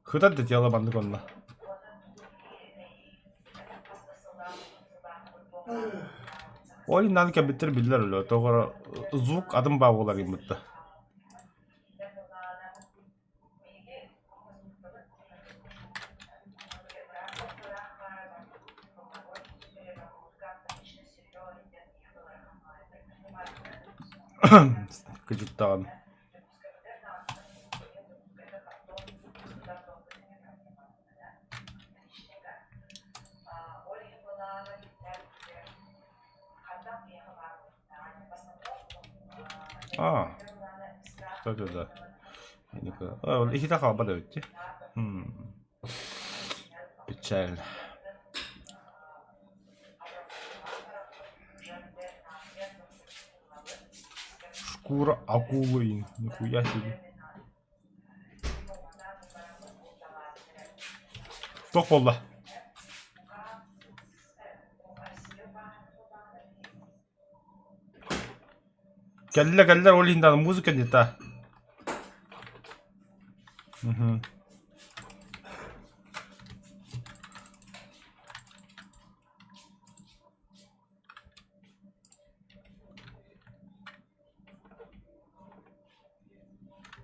Хытады тело банды конна. Oyun bitir bildiler öyle. Doğru звук adım bağ olar imutta. Кыжыттаган. Кстати, да. Их и так обладают. Печально. Шкура акулы. Нихуя себе. Тох болды. Geldiler oyundan müzik edildi.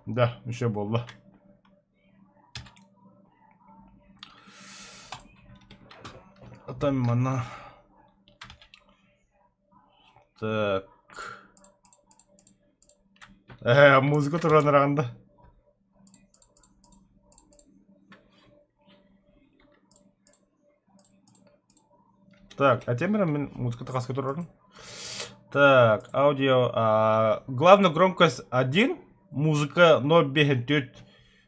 Да, еще болды. Там она. Так. Музыка туран ранда. Так, а тем временем музыка такая туран. Так, аудио. Главная громкость 1, музыка 0,5,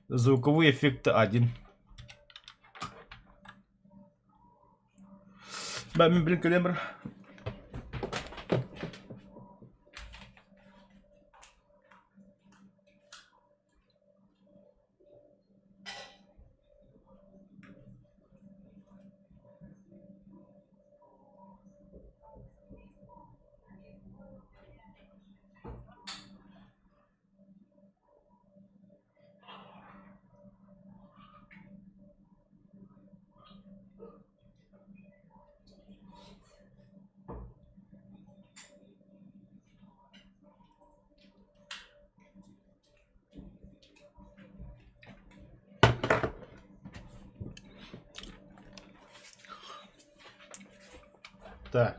звуковые эффекты 1. Ben bir kalemir. Так.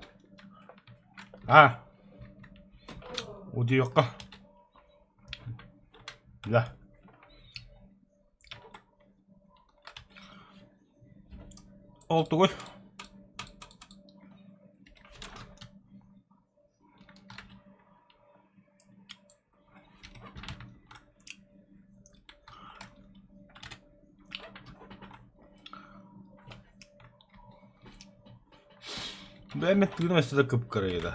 어디 할까? 야. Oldu koy. Beğenmek bir mesela kıpkırıydı.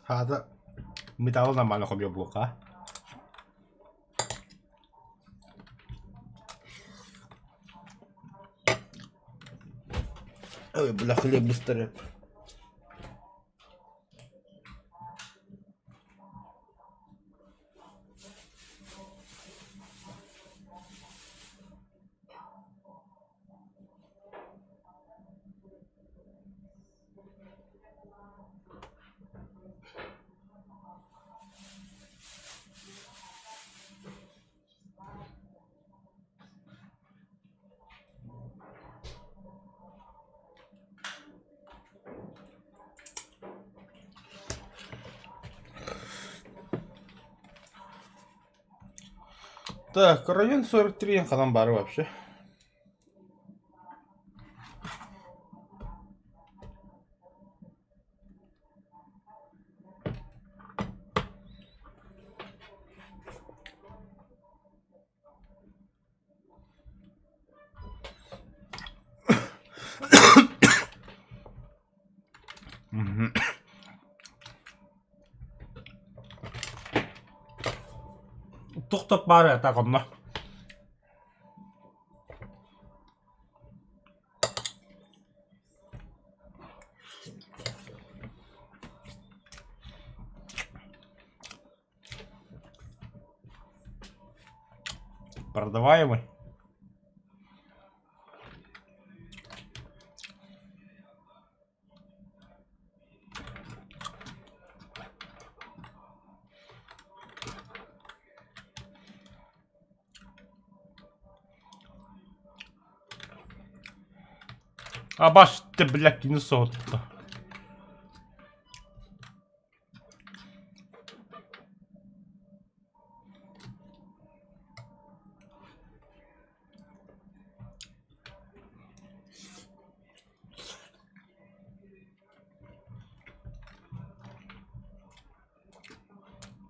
Hada mi tahu nama lo kami buka. Oh, belah kali booster ya. Так, район 43 kalan baru вообще. Тоқтап бар ya takımda. Продаваемый. А баш ты, блядь, не сотто.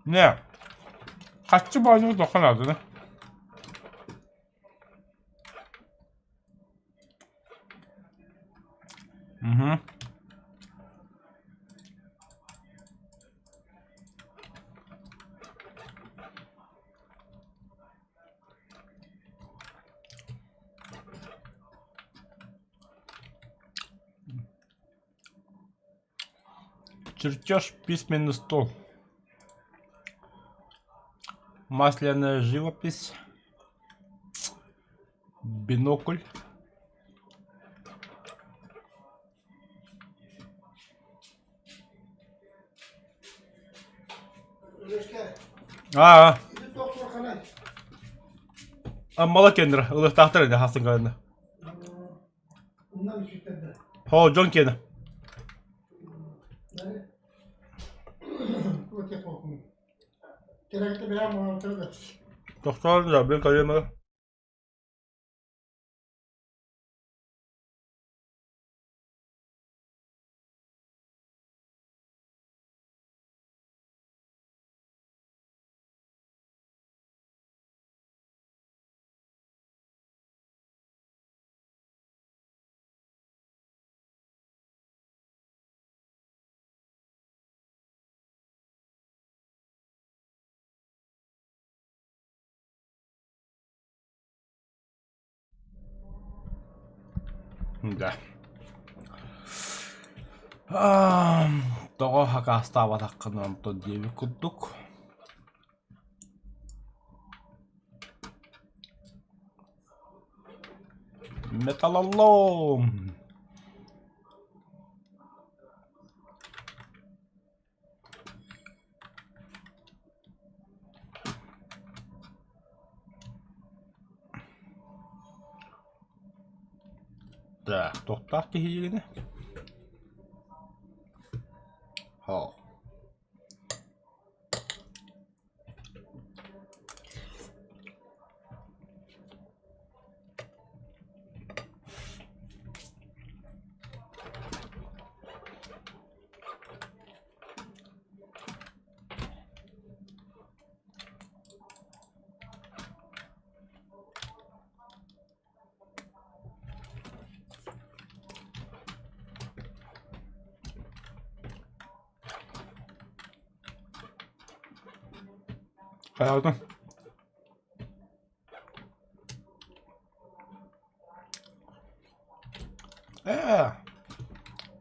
Ne? Kaççı bağcılık dokunadı ne? Hı. Чертеж, письменный стол. Масляная живопись. Бинокль. А, аммала кендір, ылықтақтыр еді хастың қайында. Хо, Джон кені. Тоқтарын да, ben kalemi. Да. Того хака става таққынан то деви күттік. Металлолом. Так, тоқтақ кейгені. Хау. Hayatım.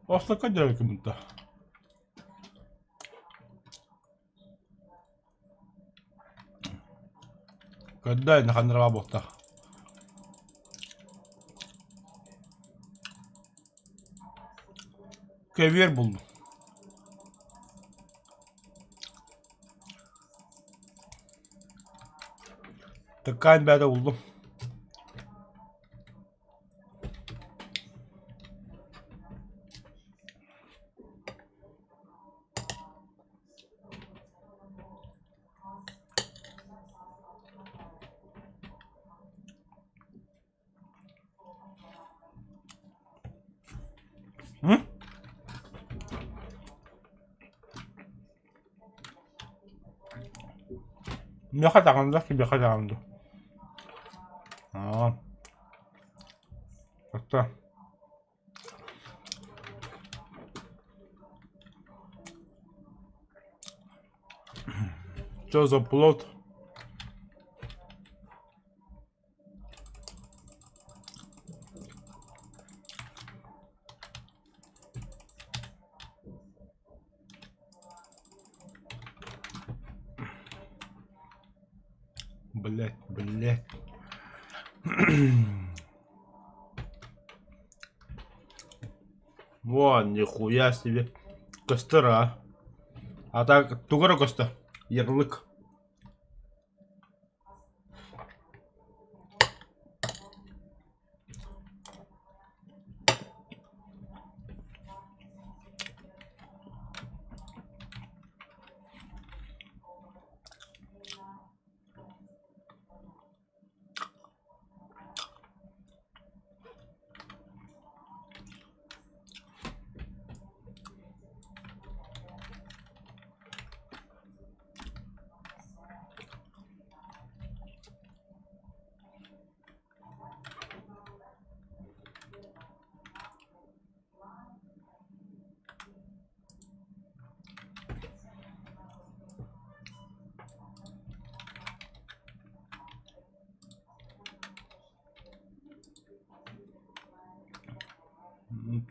Ostakka geldi mutta. Когда я на работа. Kever buldum. Tıkan bende buldum. Hı? 몇 가지 안 한다? 몇 가지 안 한다? 아, 됐다. Что за плод? Блять. Вон, нихуя себе. Костера. А так, тугора коста. Ярлык.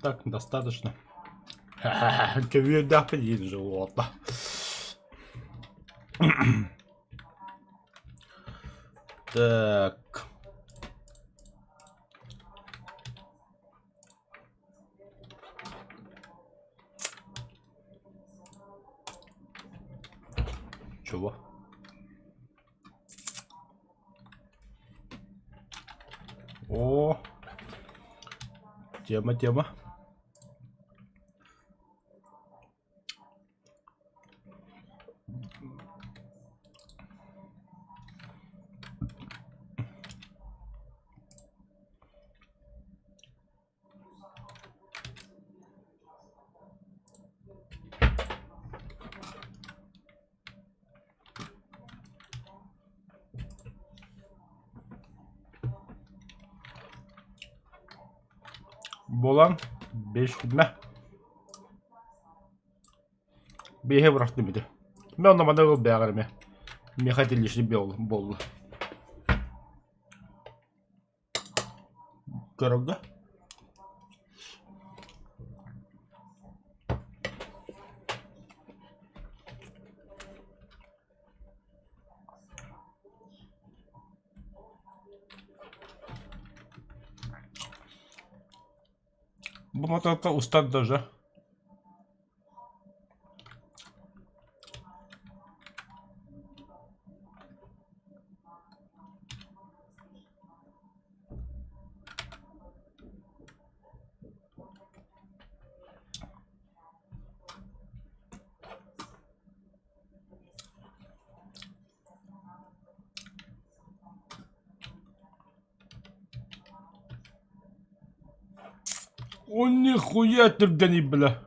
Так, достаточно. Когда приедет животно. Так. Чего? О, тема. Болан 5 күнме. Бейе бұрақтым беді. Мен онда мада қыл бәғірме. Мен қателеші болды. Көріңді? Бұл маталыққа ұстад даже. Он нихуя ты бля.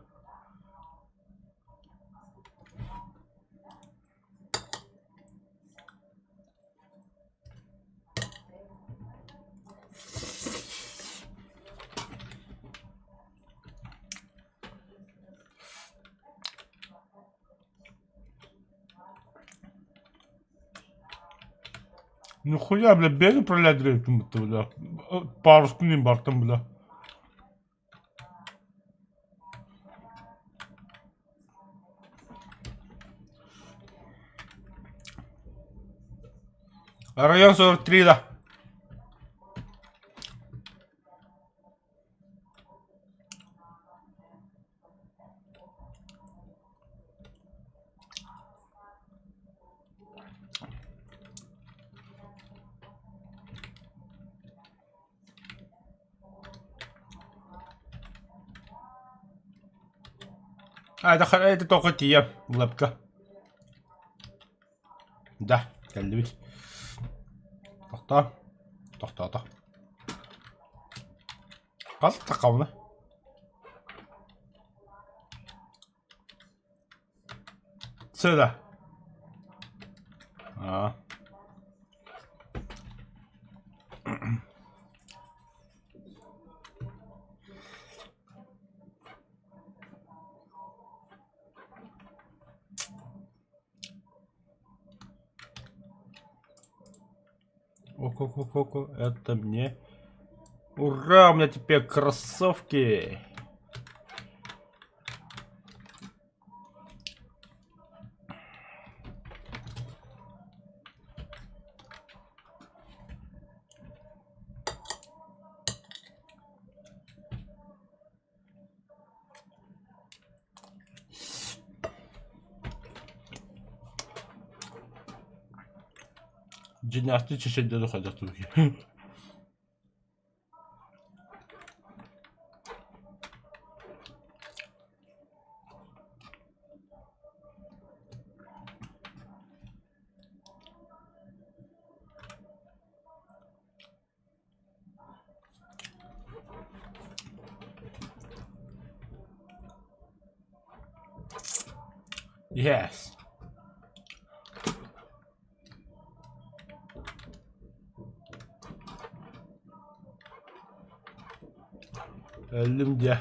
Нихуя, бля, бeni пролядривает, бля. Паруску не бартом, бля. Район 43, да. Это только те, лапка. Да, кәлдебет. Тоқта. Тоқта. Қалды тақауына. Сюда. Oko, это мне. Ура, у меня теперь кроссовки. Джинасты чешет деду ходят руки. Yes. Elimde.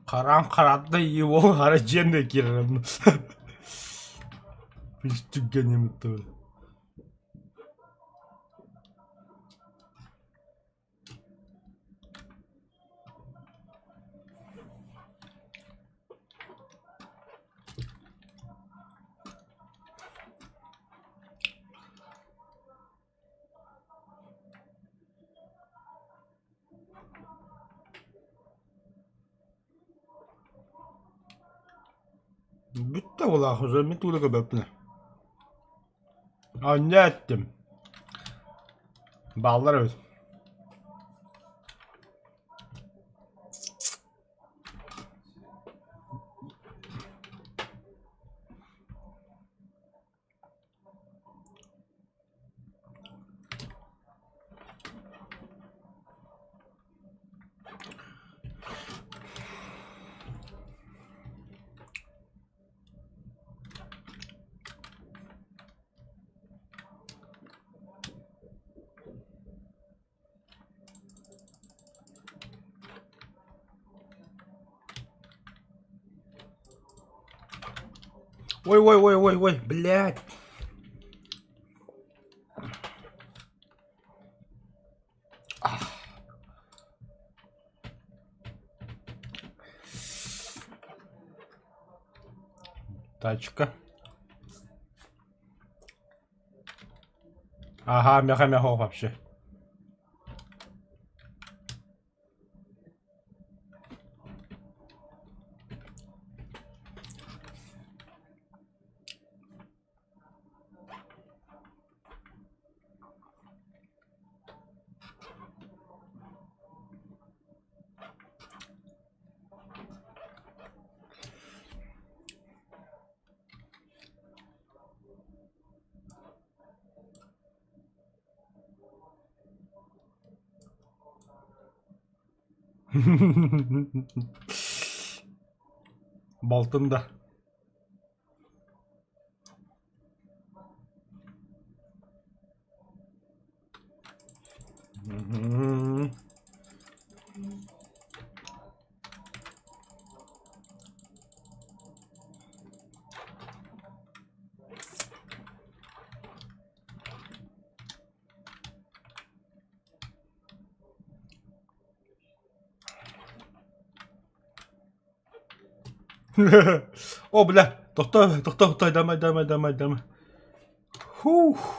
Karanlıkta его haricinde girerim. Hiç tükkanım tabii. Bitti valla hocam, bir tuğla kabapne. Ne ettim? Ballar evet. Ой, блядь. Тачка. Ага, мяха-мяхо вообще. Балтында. О, бля, тоқта, дамай. Фух.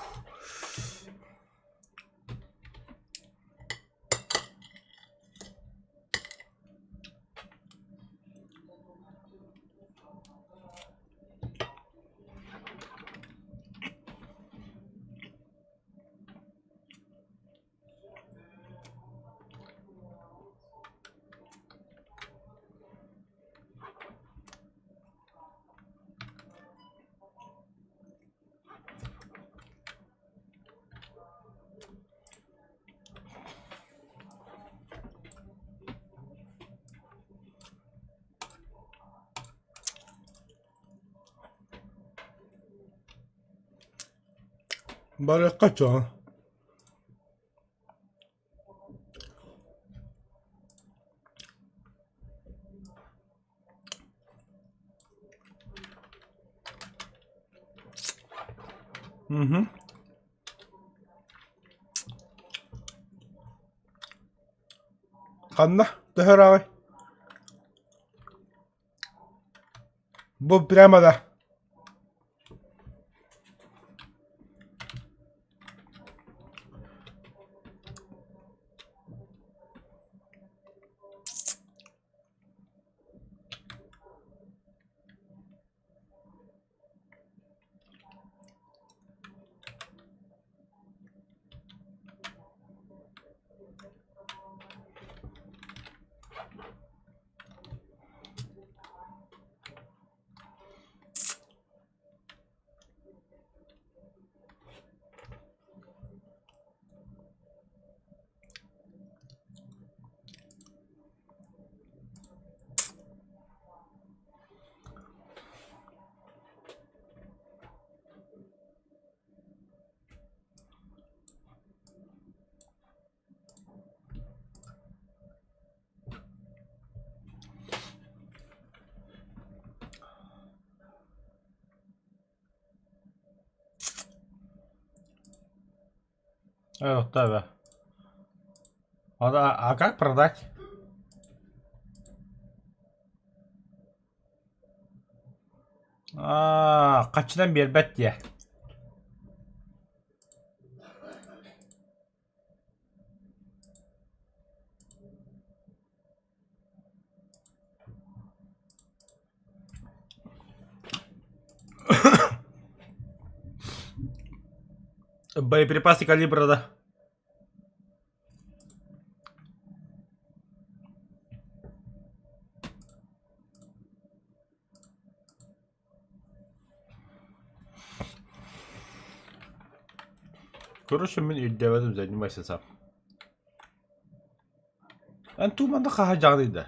Бәрі қача. Қанна, дөхөр ағай. Бұл прямо да. Да. А как продать? Қачыдан бербәт де. Боеприпасы калибра, да. Короче, мен үйдебедім, занимайся сам. Туманда қаға жағдайда.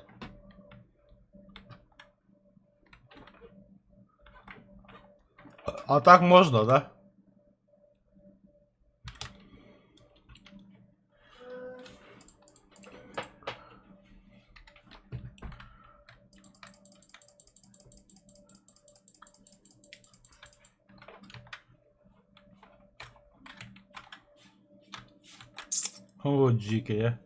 А так можно, да? О, дикая.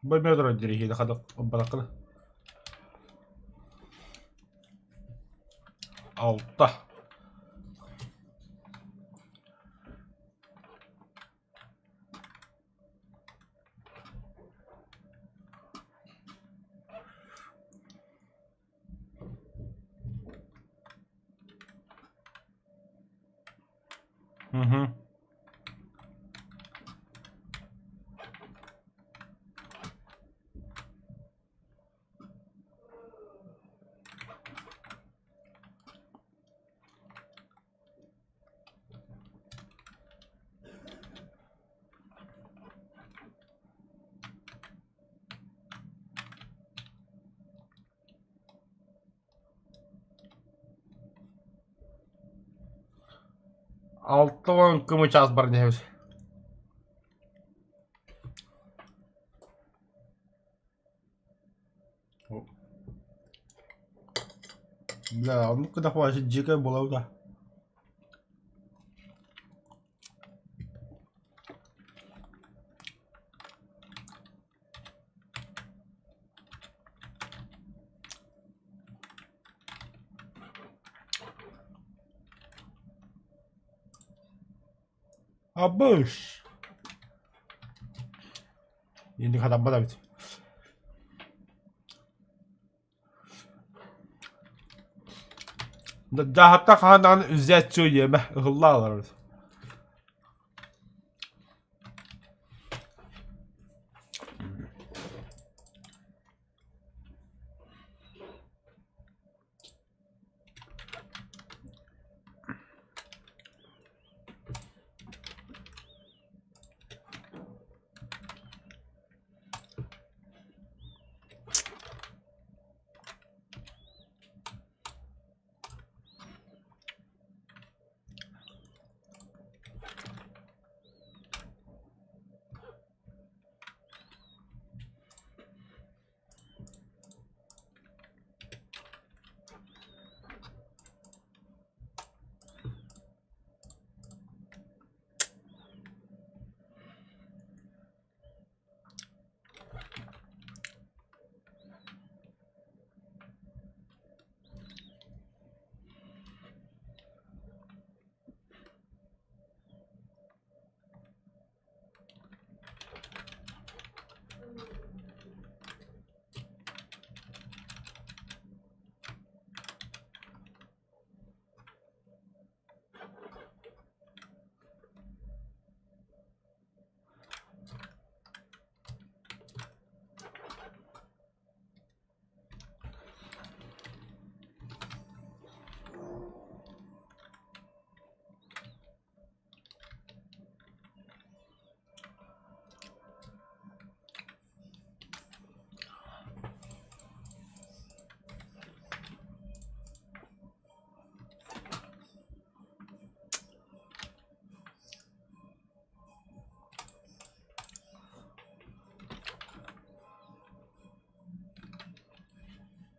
Баймедрой дирихи да хадап баракыла. Алта. Угу. Алтын күміс аз бар дейміз. Бля, ну когда хватит дикая была да. Абыш. Енді қадам бада бит. Да hatta kanan üzzet yeme hıllalar.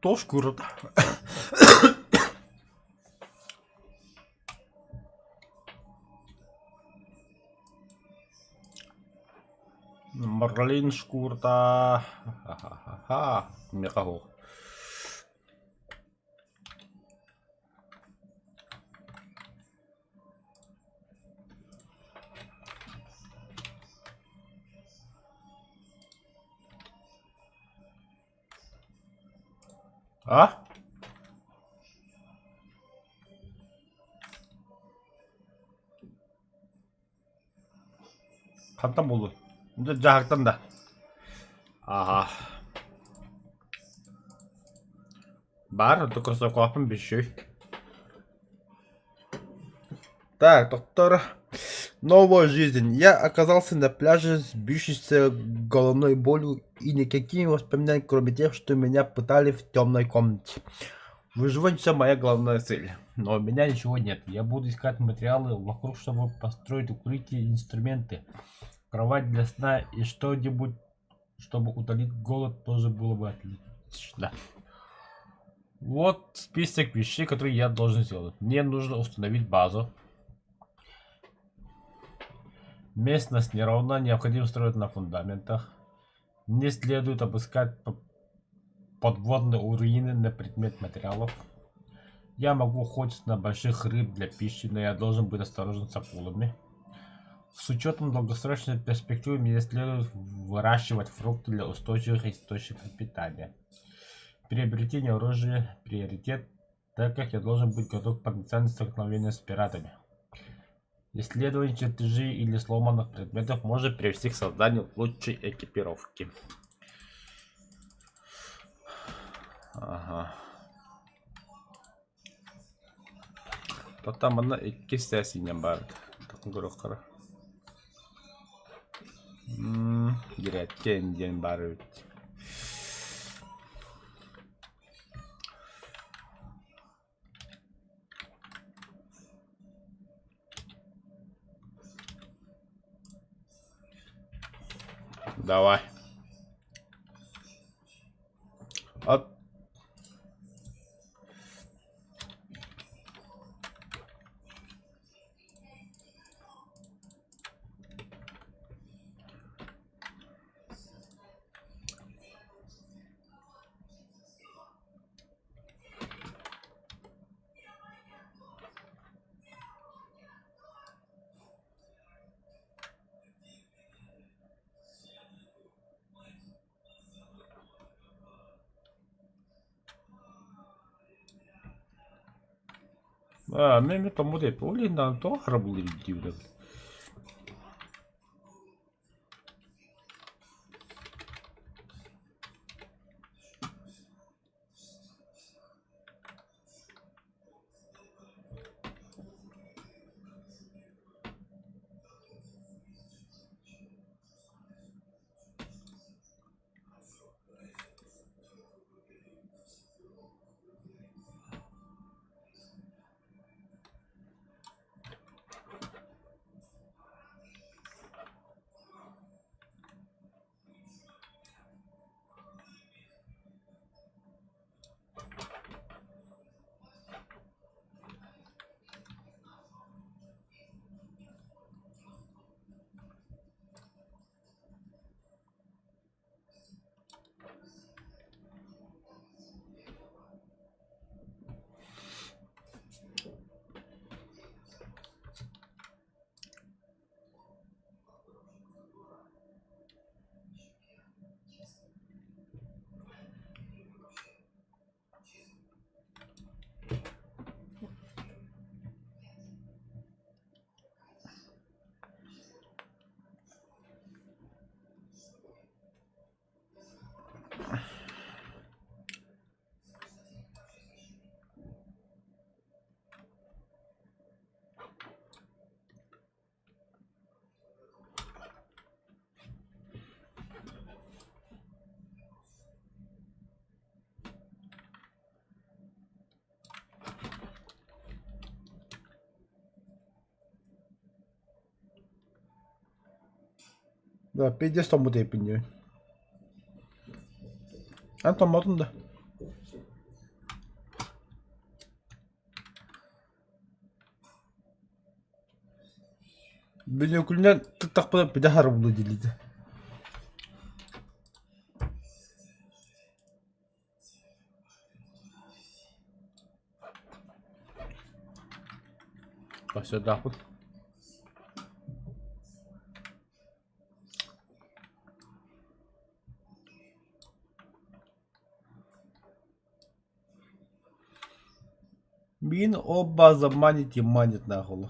Toz kurut. Marlin шкурта. Ха-ха-ха. Мекаго. А? Қантан болды? Жағықтан да. Аха. Бар, только копим без шей. Так, доктор. Новая жизнь. Я оказался на пляже с бьющейся головной болью и никакими воспоминаниями, кроме тех, что меня пытали в темной комнате. Выживание — все моя главная цель. Но у меня ничего нет. Я буду искать материалы вокруг, чтобы построить укрытие, инструменты, кровать для сна и что-нибудь, чтобы утолить голод, тоже было бы отлично. Вот список вещей, которые я должен сделать. Мне нужно установить базу. Местность неровна, необходимо строить на фундаментах. Не следует обыскать подводные руины на предмет материалов. Я могу охотиться на больших рыб для пищи, но я должен быть осторожен с акулами. С учетом долгосрочной перспективы мне следует выращивать фрукты для устойчивых источников питания. Приобретение оружия — приоритет, так как я должен быть готов к потенциальным столкновениям с пиратами. Исследование чертежей или сломанных предметов может привести к созданию лучшей экипировки. Ага. Потом iki sesinya baru. Ngurukar. Diretken baru. Давай. От. Мен тому деп ойлайын, то арабул видео. Да, пиздец тому деп инде. Томадым да. Били күлнен тыктак булып биде хар булды дилиде. Başladı. Мин оба заманить и манит нахуй.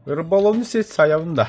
Рыболовный сеть саябында.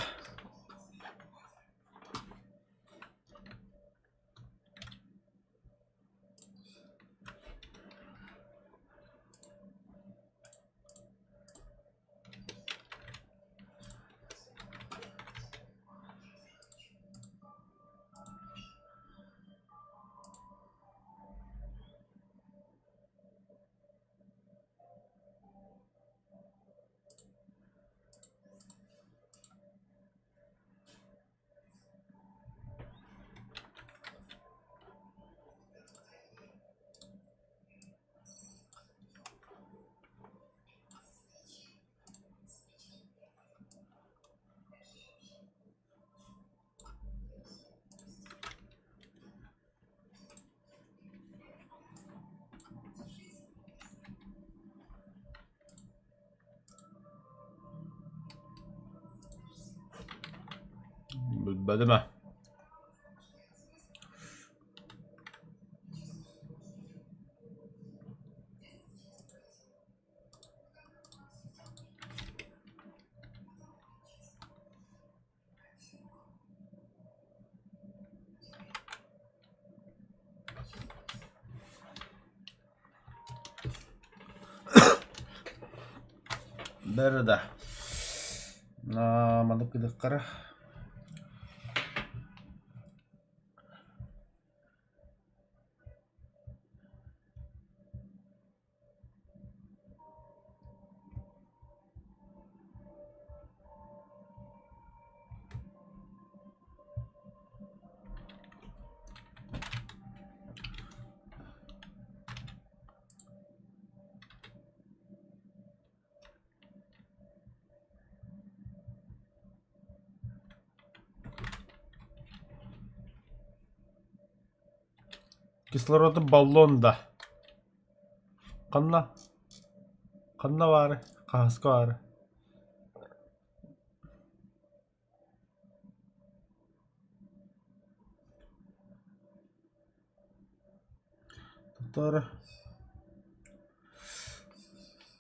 Bölüme. Nerede? Mana kıdıkları. Кислороды баллонда. Қанна. Қанна бары. Қағысқа бары.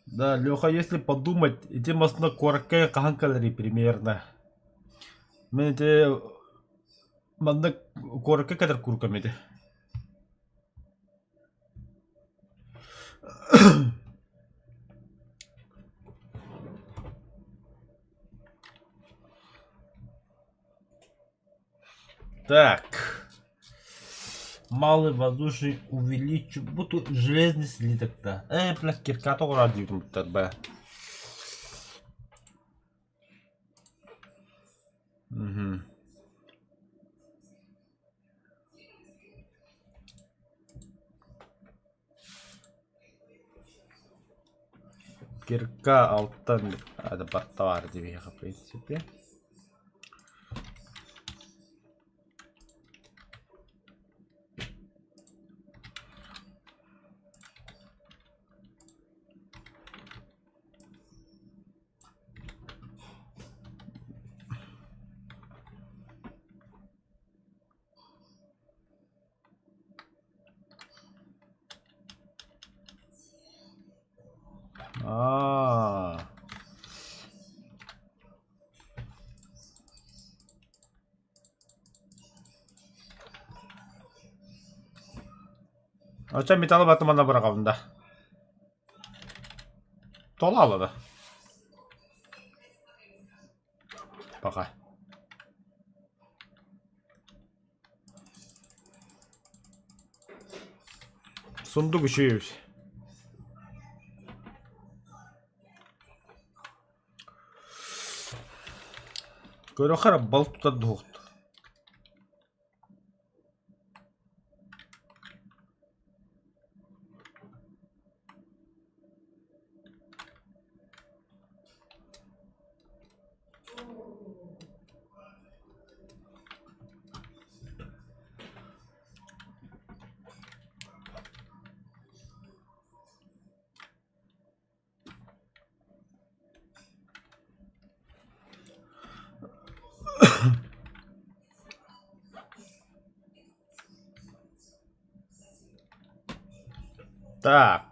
Да, Леха, если подумать, эти мостно коротко каханкалери примерно. Мен эти манда коротко кадр куркамеди. Так. Малый воздушный увеличу. Буду железный слиток-то. Бля, кирка то ради б. Угу. Кирка алтан. Ada бар деп в принципе. Açan metалы батымана бір қабында. Тола алады. Пока. Сундук үшеуіз. Көрі қара бал тұтады оқты. Так.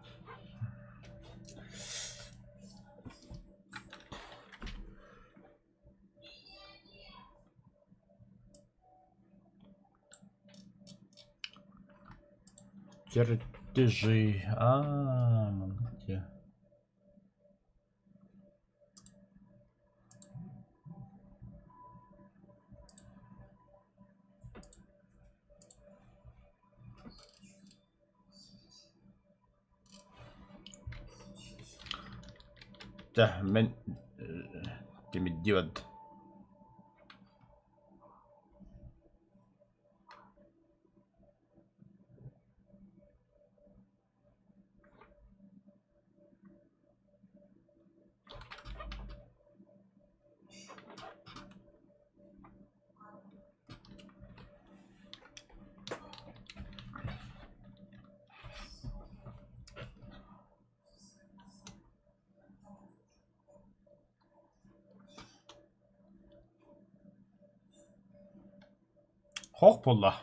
Чертежи. Где? Да, мен темидиод. Hoppala.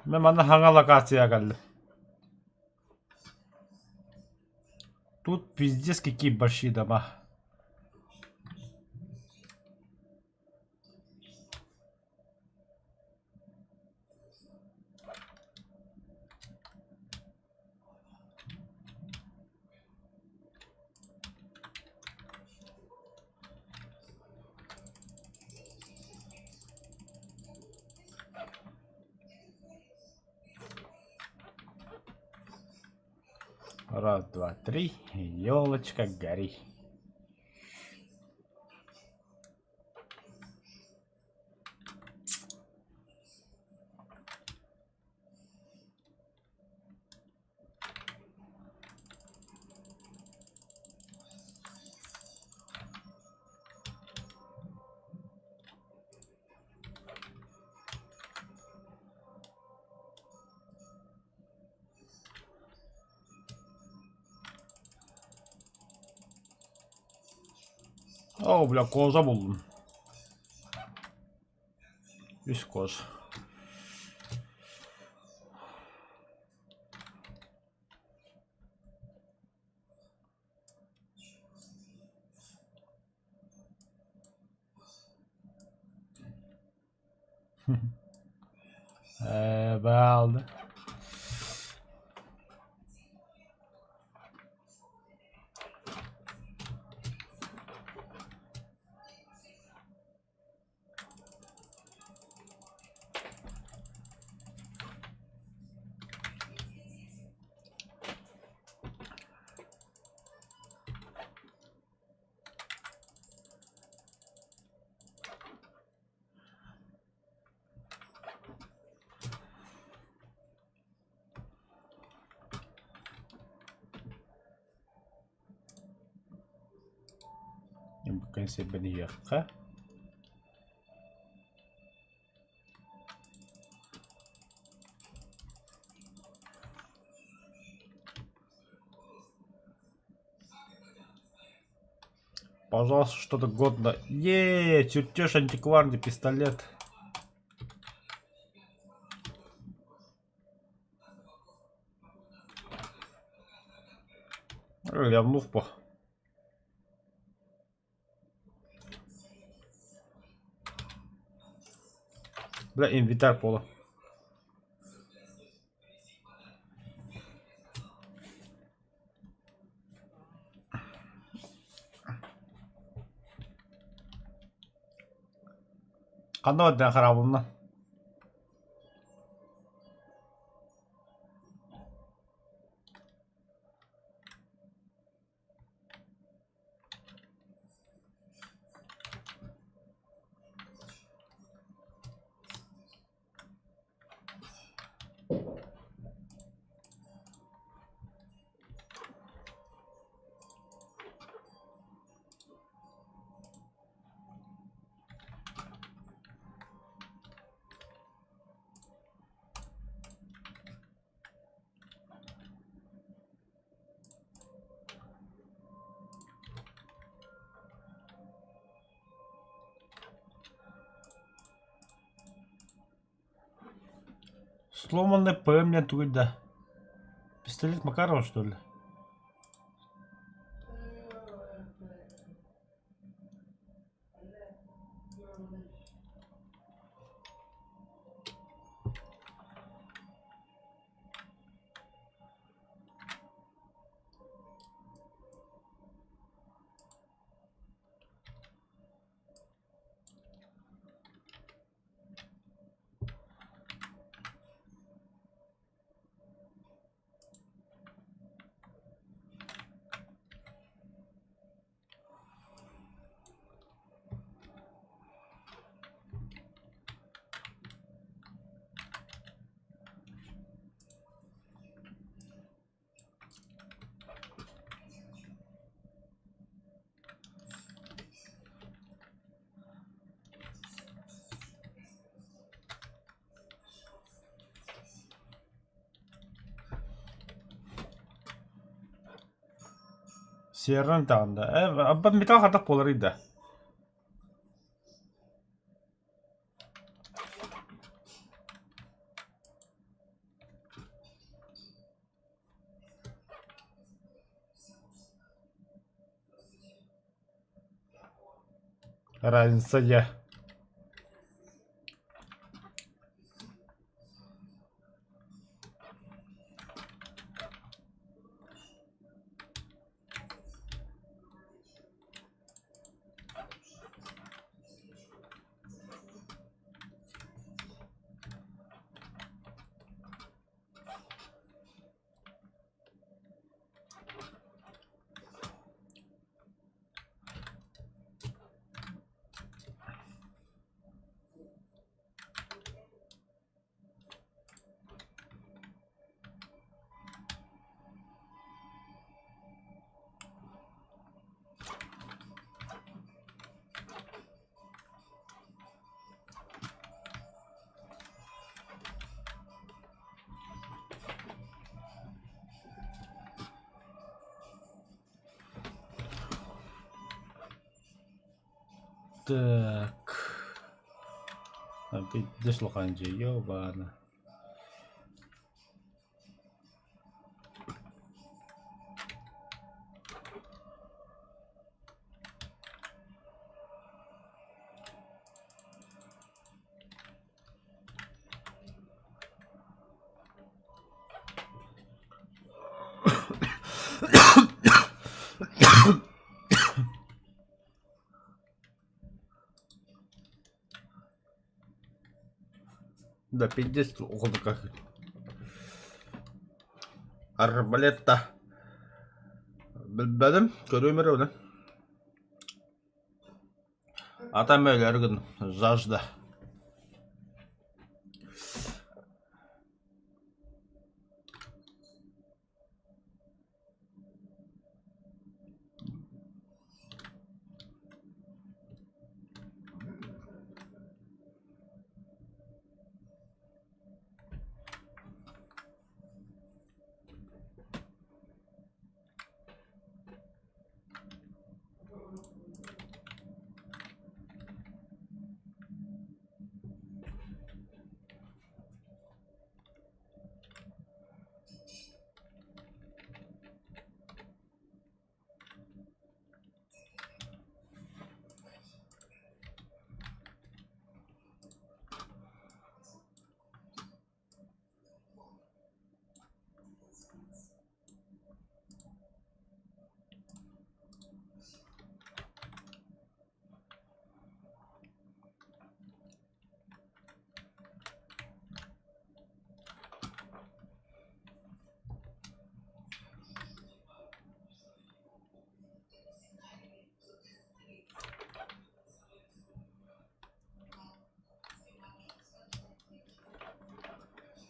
Men mana hangi локация geldim. Тут пиздец какие большие дома. Раз, два, три. Елочка, гори. О, бля, кожа buldum. Üst koz. Bayağı aldı. Bakın size beni yakka. Пожалуйста, что-то годно. Чертеж антикварный пистолет. Ляпнув по. Бля, инвентарь пола. Қандай өткен қарабылына? Сломанный ПМ нет да. Пистолет Макарова, что ли? Sierra'nın tağında. Abba metal hatak polarıydı. Разница я. Так. Опять дошло ханджи, ёбана. Да, 50 около как. Арбалетта. Bilmedim. Görüyorum öyle. Atam öyle her gün. Zajda.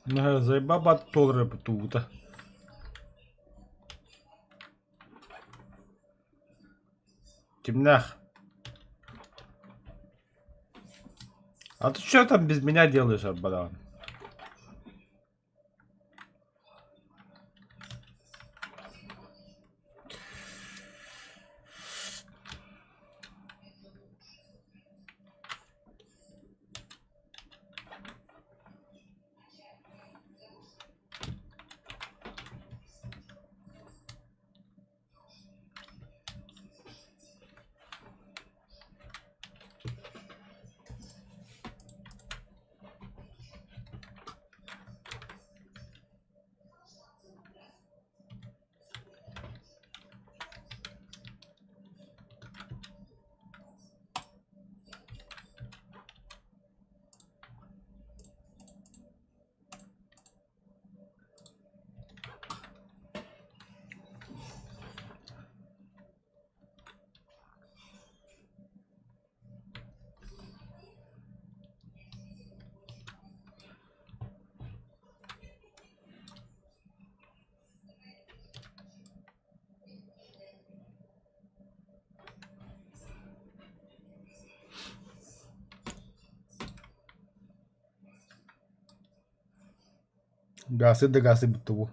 Заебаба толры тут. Темнях. А ты что там без меня делаешь, Арбадан? Гасы да гасы бутылу.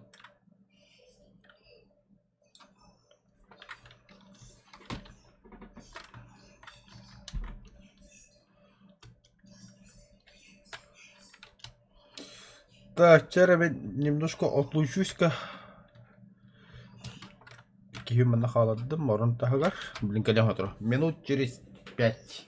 Так, червень немножко отлучусь-ка. Киюм на халаддым, морон тахагар. Блин, кадем отро. Минут через 5.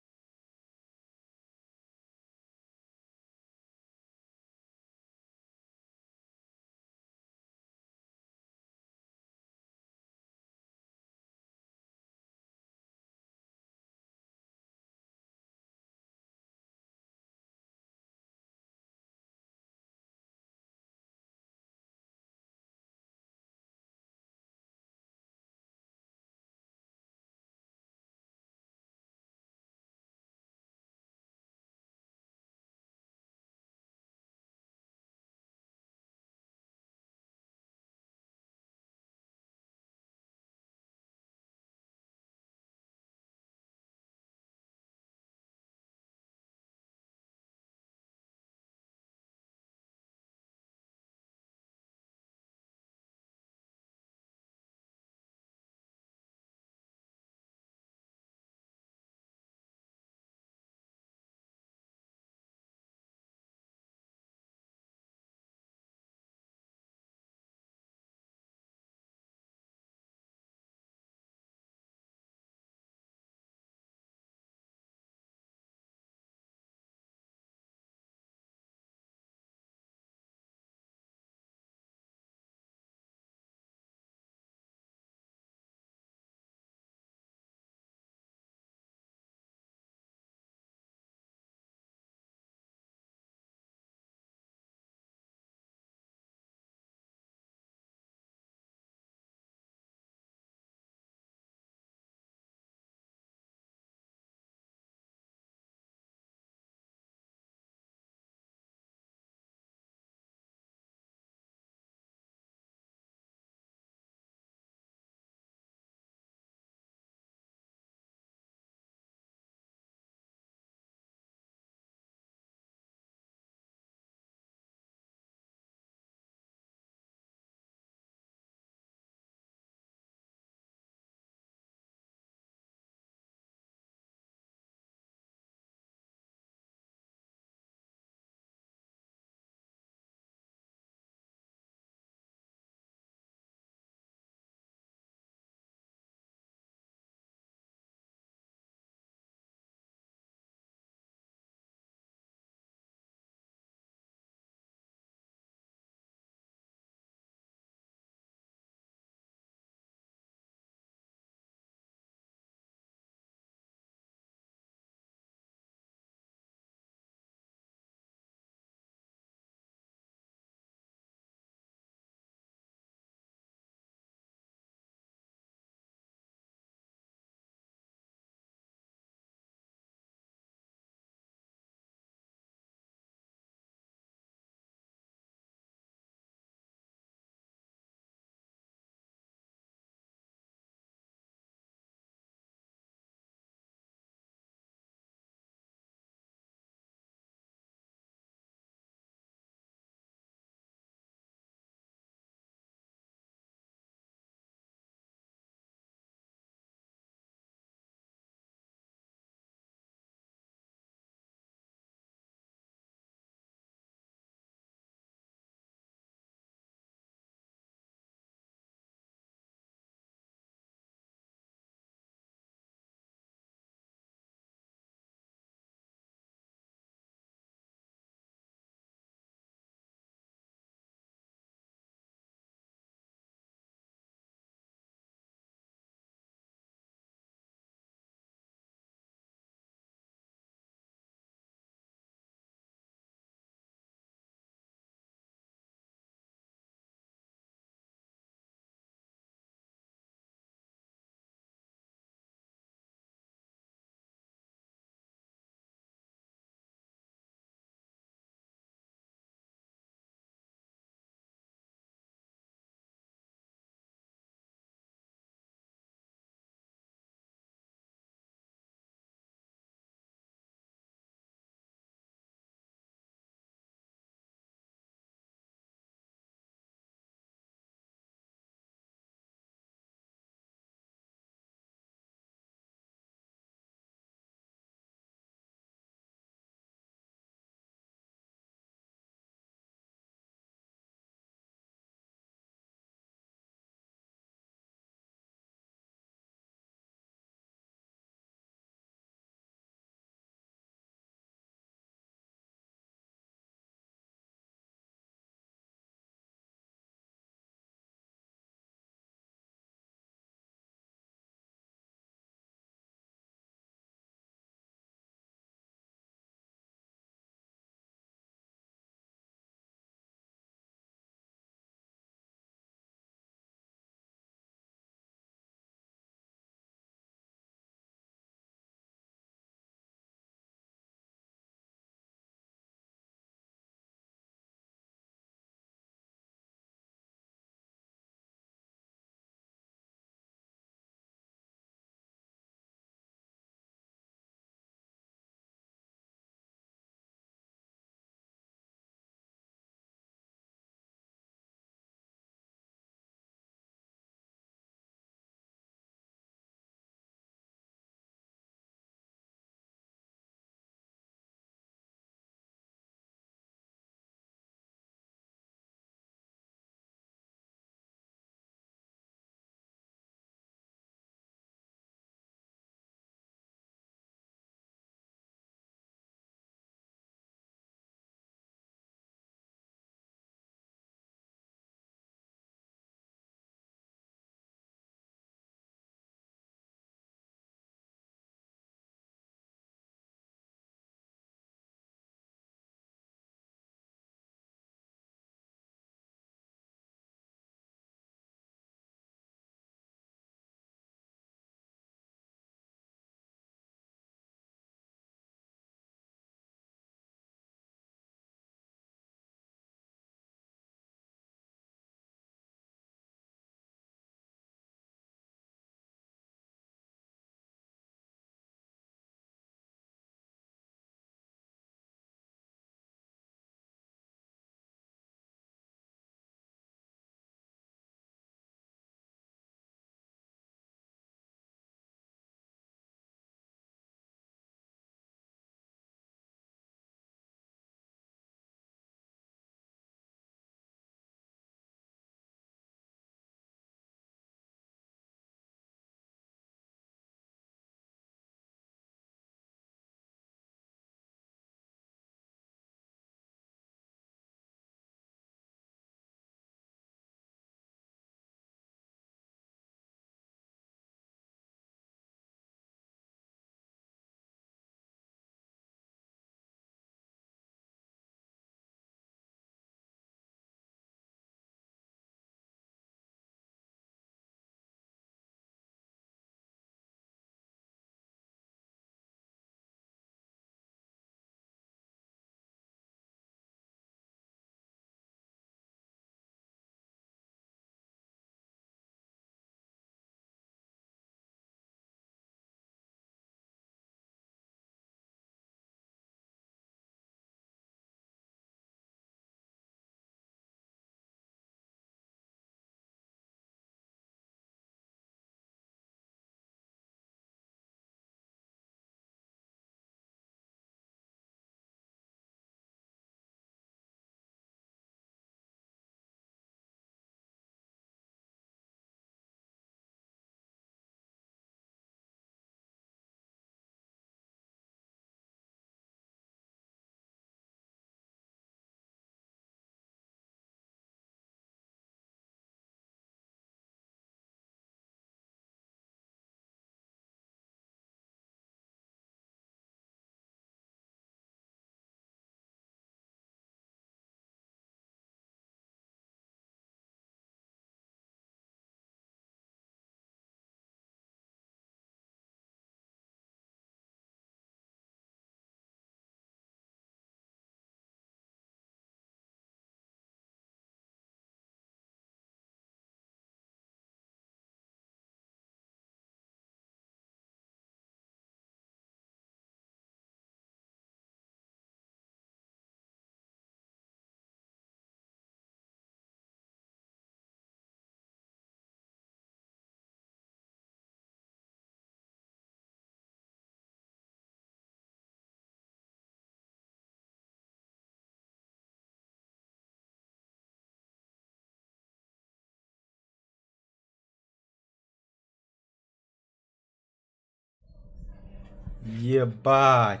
Ебать.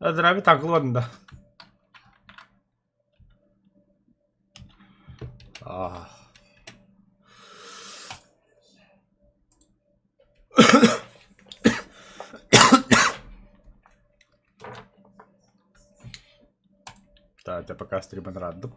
Öldür abi takılmadın da. Ah. Так, я пока стриман рандом.